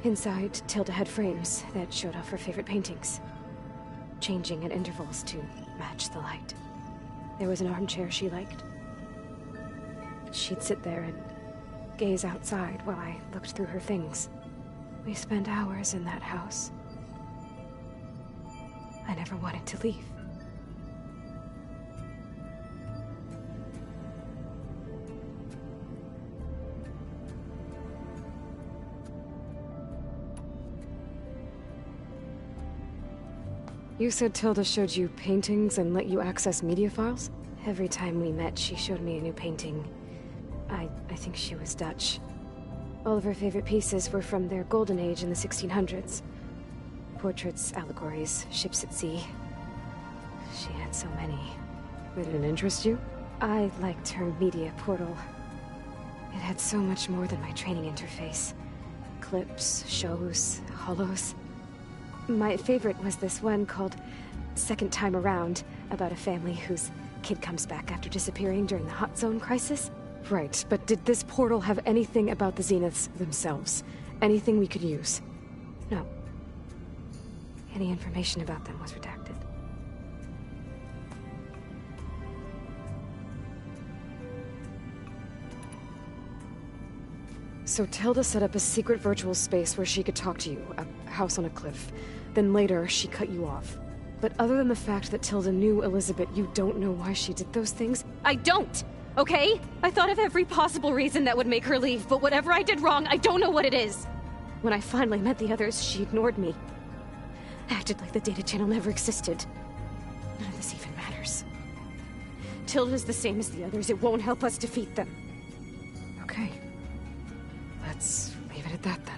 Inside, Tilda had frames that showed off her favorite paintings, changing at intervals to match the light. There was an armchair she liked. She'd sit there and gaze outside while I looked through her things. We spent hours in that house. I never wanted to leave. You said Tilda showed you paintings and let you access media files? Every time we met, she showed me a new painting. I think she was Dutch. All of her favorite pieces were from their golden age in the 1600s. Portraits, allegories, ships at sea. She had so many. Did it interest you? I liked her media portal. It had so much more than my training interface. Clips, shows, holos. My favorite was this one called Second Time Around, about a family whose kid comes back after disappearing during the Hot Zone crisis. Right, but did this portal have anything about the Zeniths themselves? Anything we could use? No. Any information about them was redacted. So Tilda set up a secret virtual space where she could talk to you, a house on a cliff. Then later, she cut you off. But other than the fact that Tilda knew Elizabeth, you don't know why she did those things? I don't! Okay? I thought of every possible reason that would make her leave, but whatever I did wrong, I don't know what it is. When I finally met the others, she ignored me. Acted like the data channel never existed. None of this even matters. Tilda's the same as the others. It won't help us defeat them. Okay. Let's leave it at that, then.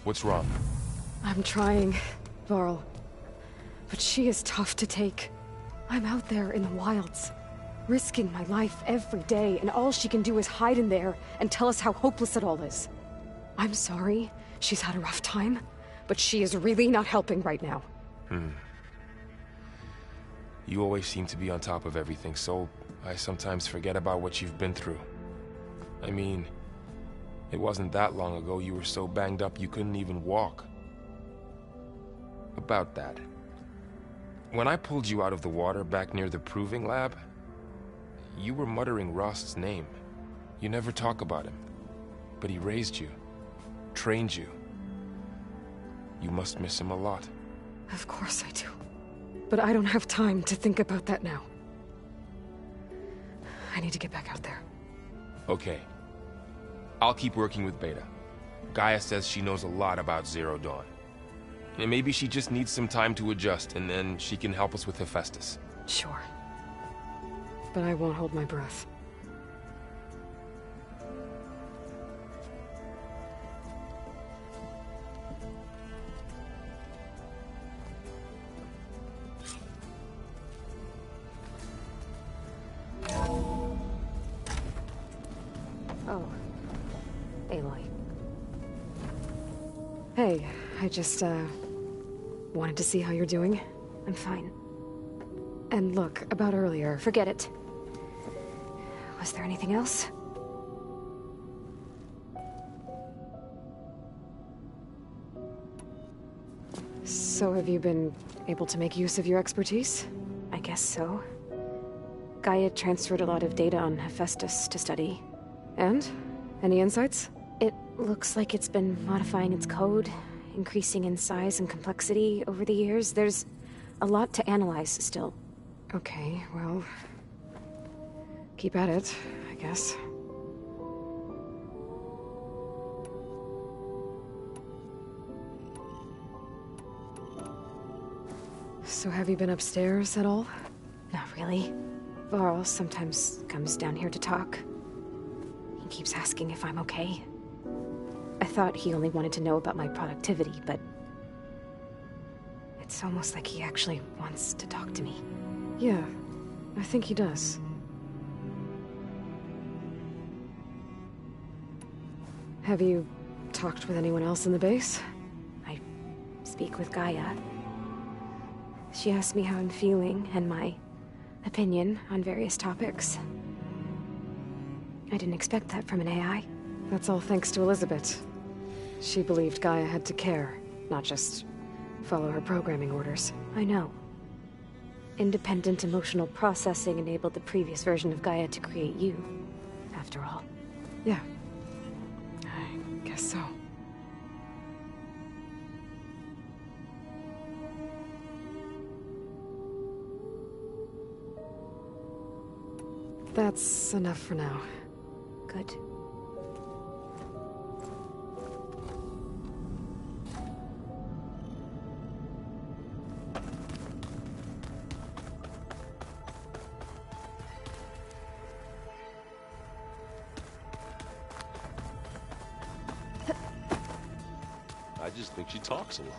What's wrong? I'm trying, Varl. But she is tough to take. I'm out there in the wilds, risking my life every day, and all she can do is hide in there and tell us how hopeless it all is. I'm sorry, she's had a rough time, but she is really not helping right now. You always seem to be on top of everything, so I sometimes forget about what you've been through. I mean, it wasn't that long ago you were so banged up you couldn't even walk. About that. When I pulled you out of the water back near the proving lab, you were muttering Rost's name. You never talk about him. But he raised you, trained you. You must miss him a lot. Of course I do. But I don't have time to think about that now. I need to get back out there. Okay. I'll keep working with Beta. Gaia says she knows a lot about Zero Dawn. And maybe she just needs some time to adjust, and then she can help us with Hephaestus. Sure. But I won't hold my breath. Oh. Aloy. Hey, I just, wanted to see how you're doing. I'm fine. And look, about earlier. Forget it. Was there anything else? So have you been able to make use of your expertise? I guess so. Gaia transferred a lot of data on Hephaestus to study. And? Any insights? It looks like it's been modifying its code, increasing in size and complexity over the years. There's a lot to analyze still. Okay, well... keep at it, I guess. So have you been upstairs at all? Not really. Varl sometimes comes down here to talk. He keeps asking if I'm okay. I thought he only wanted to know about my productivity, but... it's almost like he actually wants to talk to me. Yeah, I think he does. Have you talked with anyone else in the base? I speak with Gaia. She asked me how I'm feeling and my opinion on various topics. I didn't expect that from an AI. That's all thanks to Elizabeth. She believed Gaia had to care, not just follow her programming orders. I know. Independent emotional processing enabled the previous version of Gaia to create you, after all. Yeah. I guess so. That's enough for now. Good. I just think she talks a lot.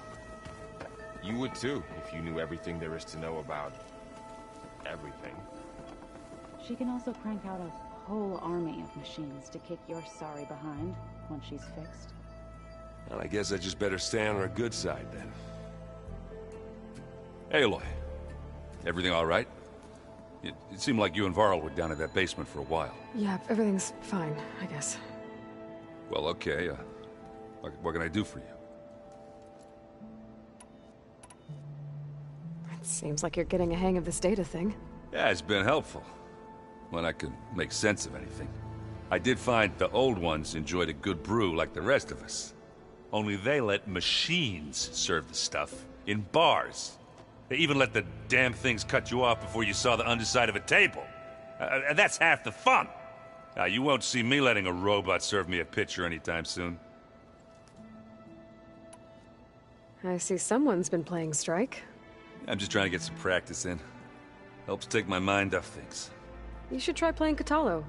You would too, if you knew everything there is to know about... everything. She can also crank out a whole army of machines to kick your sorry behind once she's fixed. Well, I guess I just better stay on her good side then. Aloy, everything all right? It seemed like you and Varl were down at that basement for a while. Yeah, everything's fine, I guess. Well, okay. What can I do for you? It seems like you're getting a hang of this data thing. Yeah, it's been helpful. When I could make sense of anything. I did find the old ones enjoyed a good brew like the rest of us. Only they let machines serve the stuff in bars. They even let the damn things cut you off before you saw the underside of a table. And that's half the fun. Now, you won't see me letting a robot serve me a pitcher anytime soon. I see someone's been playing Strike. I'm just trying to get some practice in. Helps take my mind off things. You should try playing Katalo.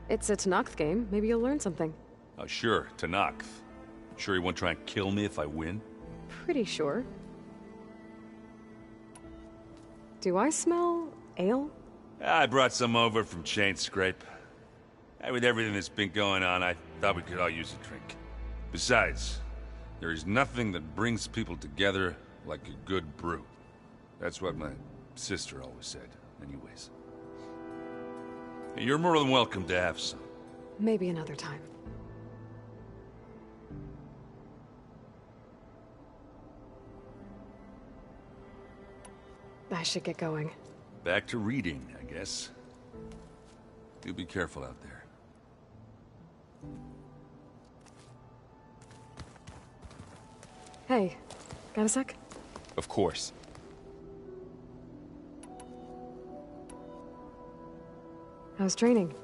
It's a Tenakth game. Maybe you'll learn something. Oh, sure, Tenakth. Sure you won't try and kill me if I win? Pretty sure. Do I smell ale? I brought some over from Chain Scrape. With everything that's been going on, I thought we could all use a drink. Besides, there is nothing that brings people together like a good brew. That's what my sister always said, anyways. You're more than welcome to have some. Maybe another time. I should get going. Back to reading, I guess. You be careful out there. Hey, got a sec? Of course. How's training?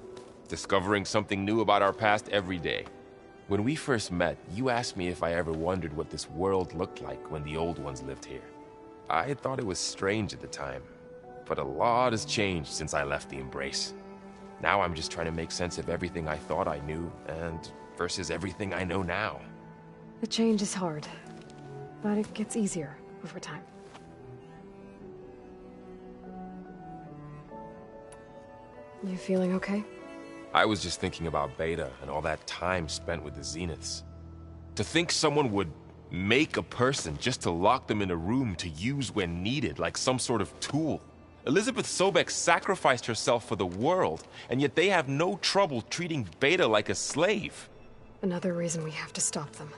Discovering something new about our past every day. When we first met, you asked me if I ever wondered what this world looked like when the old ones lived here. I thought it was strange at the time, but a lot has changed since I left the Embrace. Now I'm just trying to make sense of everything I thought I knew, and versus everything I know now. The change is hard, but it gets easier over time. You feeling okay? I was just thinking about Beta and all that time spent with the Zeniths. To think someone would make a person just to lock them in a room to use when needed, like some sort of tool. Elizabeth Sobek sacrificed herself for the world, and yet they have no trouble treating Beta like a slave. Another reason we have to stop them.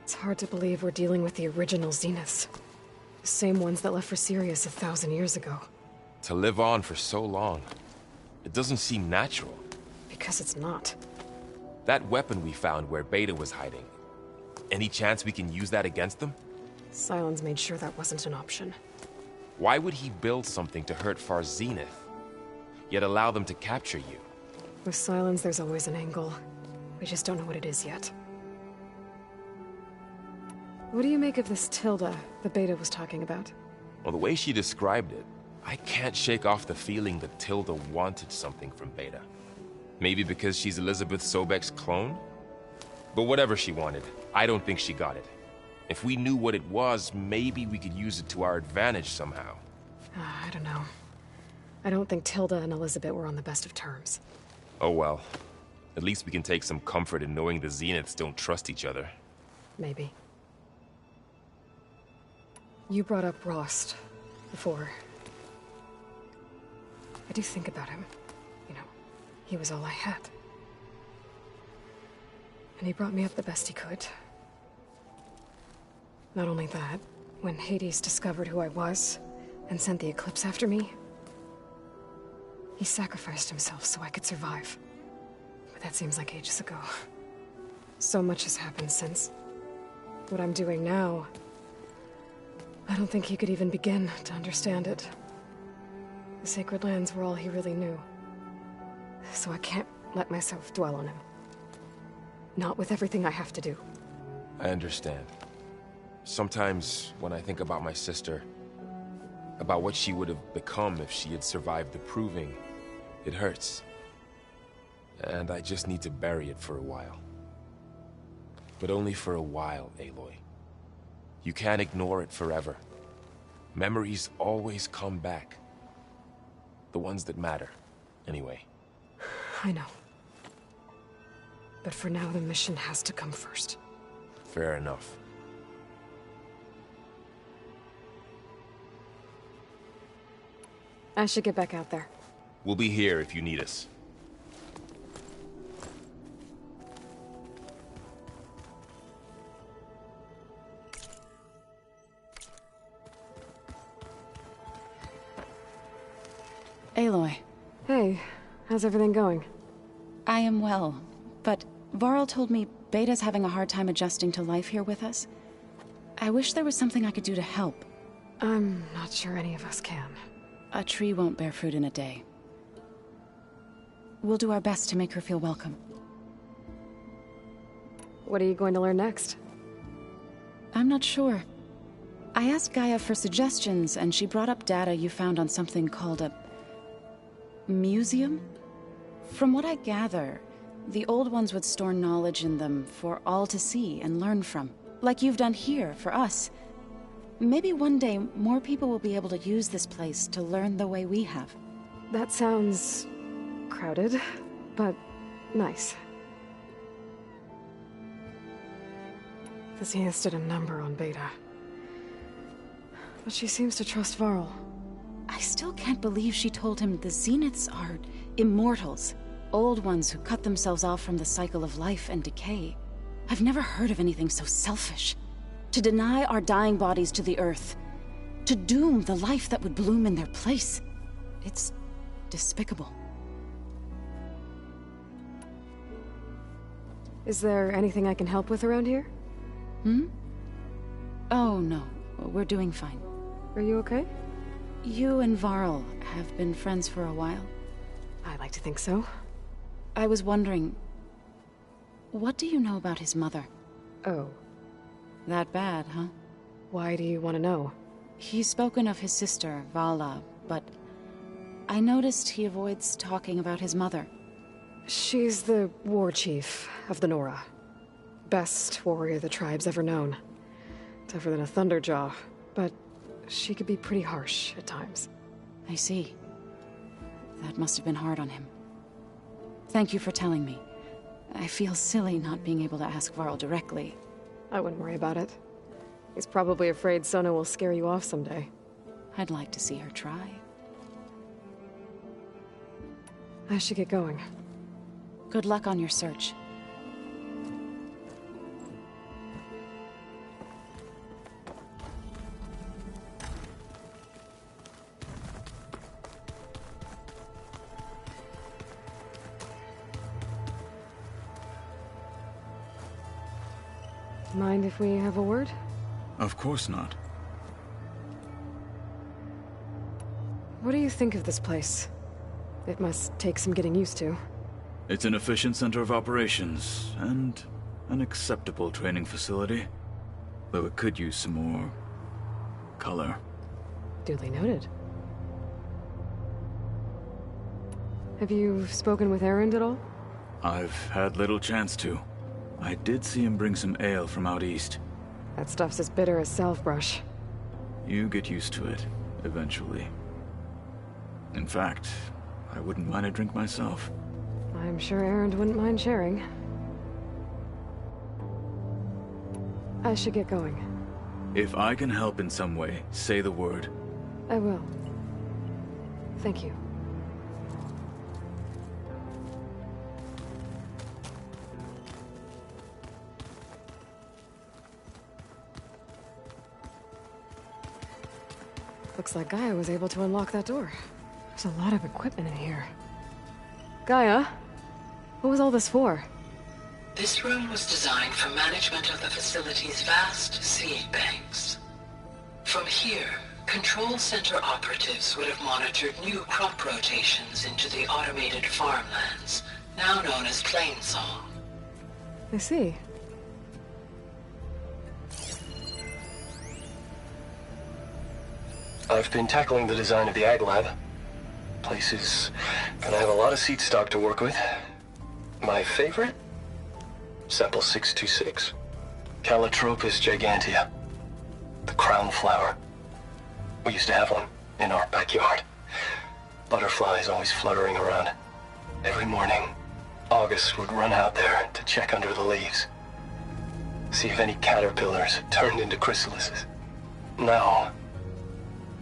It's hard to believe we're dealing with the original Zeniths. The same ones that left for Sirius 1,000 years ago. To live on for so long, it doesn't seem natural. Because it's not. That weapon we found where Beta was hiding, any chance we can use that against them? Sylens made sure that wasn't an option. Why would he build something to hurt Far's Zenith, yet allow them to capture you? With Sylens, there's always an angle. We just don't know what it is yet. What do you make of this Tilda the Beta was talking about? Well, the way she described it, I can't shake off the feeling that Tilda wanted something from Beta. Maybe because she's Elizabeth Sobek's clone? But whatever she wanted, I don't think she got it. If we knew what it was, maybe we could use it to our advantage somehow. I don't know. I don't think Tilda and Elizabeth were on the best of terms. Oh well. At least we can take some comfort in knowing the Zeniths don't trust each other. Maybe. You brought up Rost before. I do think about him. You know, he was all I had. And he brought me up the best he could. Not only that, when Hades discovered who I was and sent the Eclipse after me, he sacrificed himself so I could survive. But that seems like ages ago. So much has happened since. What I'm doing now, I don't think he could even begin to understand it. The Sacred Lands were all he really knew. So I can't let myself dwell on him. Not with everything I have to do. I understand. Sometimes, when I think about my sister, about what she would have become if she had survived the Proving, it hurts. And I just need to bury it for a while. But only for a while, Aloy. You can't ignore it forever. Memories always come back. The ones that matter, anyway. I know. But for now, the mission has to come first. Fair enough. I should get back out there. We'll be here if you need us. Aloy. Hey, how's everything going? I am well, but Varl told me Beta's having a hard time adjusting to life here with us. I wish there was something I could do to help. I'm not sure any of us can. A tree won't bear fruit in a day. We'll do our best to make her feel welcome. What are you going to learn next? I'm not sure. I asked Gaia for suggestions, and she brought up data you found on something called a museum? From what I gather, The old ones would store knowledge in them for all to see and learn from, like you've done here for us. Maybe one day more people will be able to use this place to learn the way we have. That sounds crowded, but nice. The Zeniths did a number on Beta. But she seems to trust Varl. I still can't believe she told him the Zeniths are immortals. Old ones who cut themselves off from the cycle of life and decay. I've never heard of anything so selfish. To deny our dying bodies to the Earth. To doom the life that would bloom in their place. It's despicable. Is there anything I can help with around here? Oh, no. We're doing fine. Are you okay? You and Varl have been friends for a while. I like to think so. I was wondering... what do you know about his mother? Oh. That bad, huh? Why do you want to know? He's spoken of his sister, Vala, but... I noticed he avoids talking about his mother. She's the war chief of the Nora. Best warrior the tribe's ever known. Tougher than a Thunderjaw, but she could be pretty harsh at times. I see. That must have been hard on him. Thank you for telling me. I feel silly not being able to ask Varl directly. I wouldn't worry about it. He's probably afraid Sona will scare you off someday. I'd like to see her try. I should get going. Good luck on your search. Mind if we have a word? Of course not. What do you think of this place? It must take some getting used to. It's an efficient center of operations, and an acceptable training facility. Though it could use some more... color. Duly noted. Have you spoken with Erend at all? I've had little chance to. I did see him bring some ale from out east. That stuff's as bitter as salve-brush. You get used to it, eventually. In fact, I wouldn't mind a drink myself. I'm sure Erend wouldn't mind sharing. I should get going. If I can help in some way, say the word. I will. Thank you. Looks like Gaia was able to unlock that door. There's a lot of equipment in here. Gaia? What was all this for? This room was designed for management of the facility's vast seed banks. From here, Control Center operatives would have monitored new crop rotations into the automated farmlands, now known as Plainsong. I see. I've been tackling the design of the Ag Lab. Place is gonna have a lot of seed stock to work with. My favorite? Sample 626. Calotropis gigantea. The crown flower. We used to have one in our backyard. Butterflies always fluttering around. Every morning, August would run out there to check under the leaves. See if any caterpillars turned into chrysalises. Now,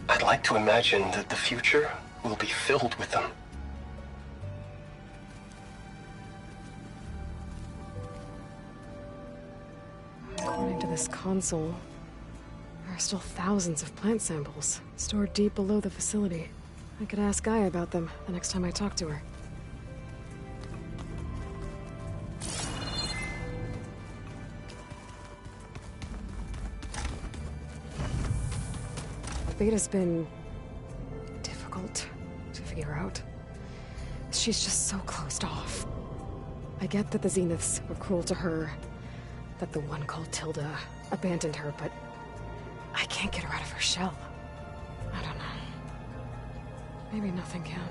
I'd like to imagine that the future will be filled with them. According to this console, there are still thousands of plant samples stored deep below the facility. I could ask Gaia about them the next time I talk to her. Beta's been difficult to figure out. She's just so closed off. I get that the Zeniths were cruel to her, that the one called Tilda abandoned her, but I can't get her out of her shell. I don't know. Maybe nothing can.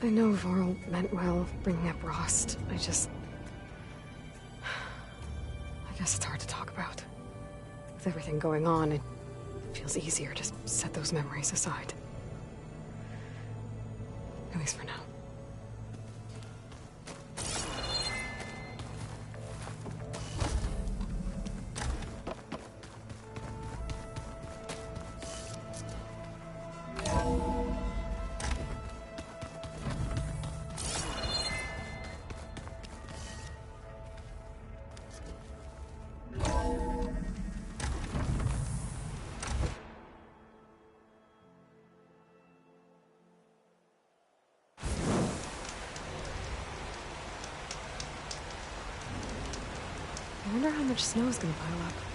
I know Varl meant well, bringing up Rost. I guess it's hard to talk about. With everything going on, it feels easier to set those memories aside. At least for now. I wonder how much snow is gonna pile up.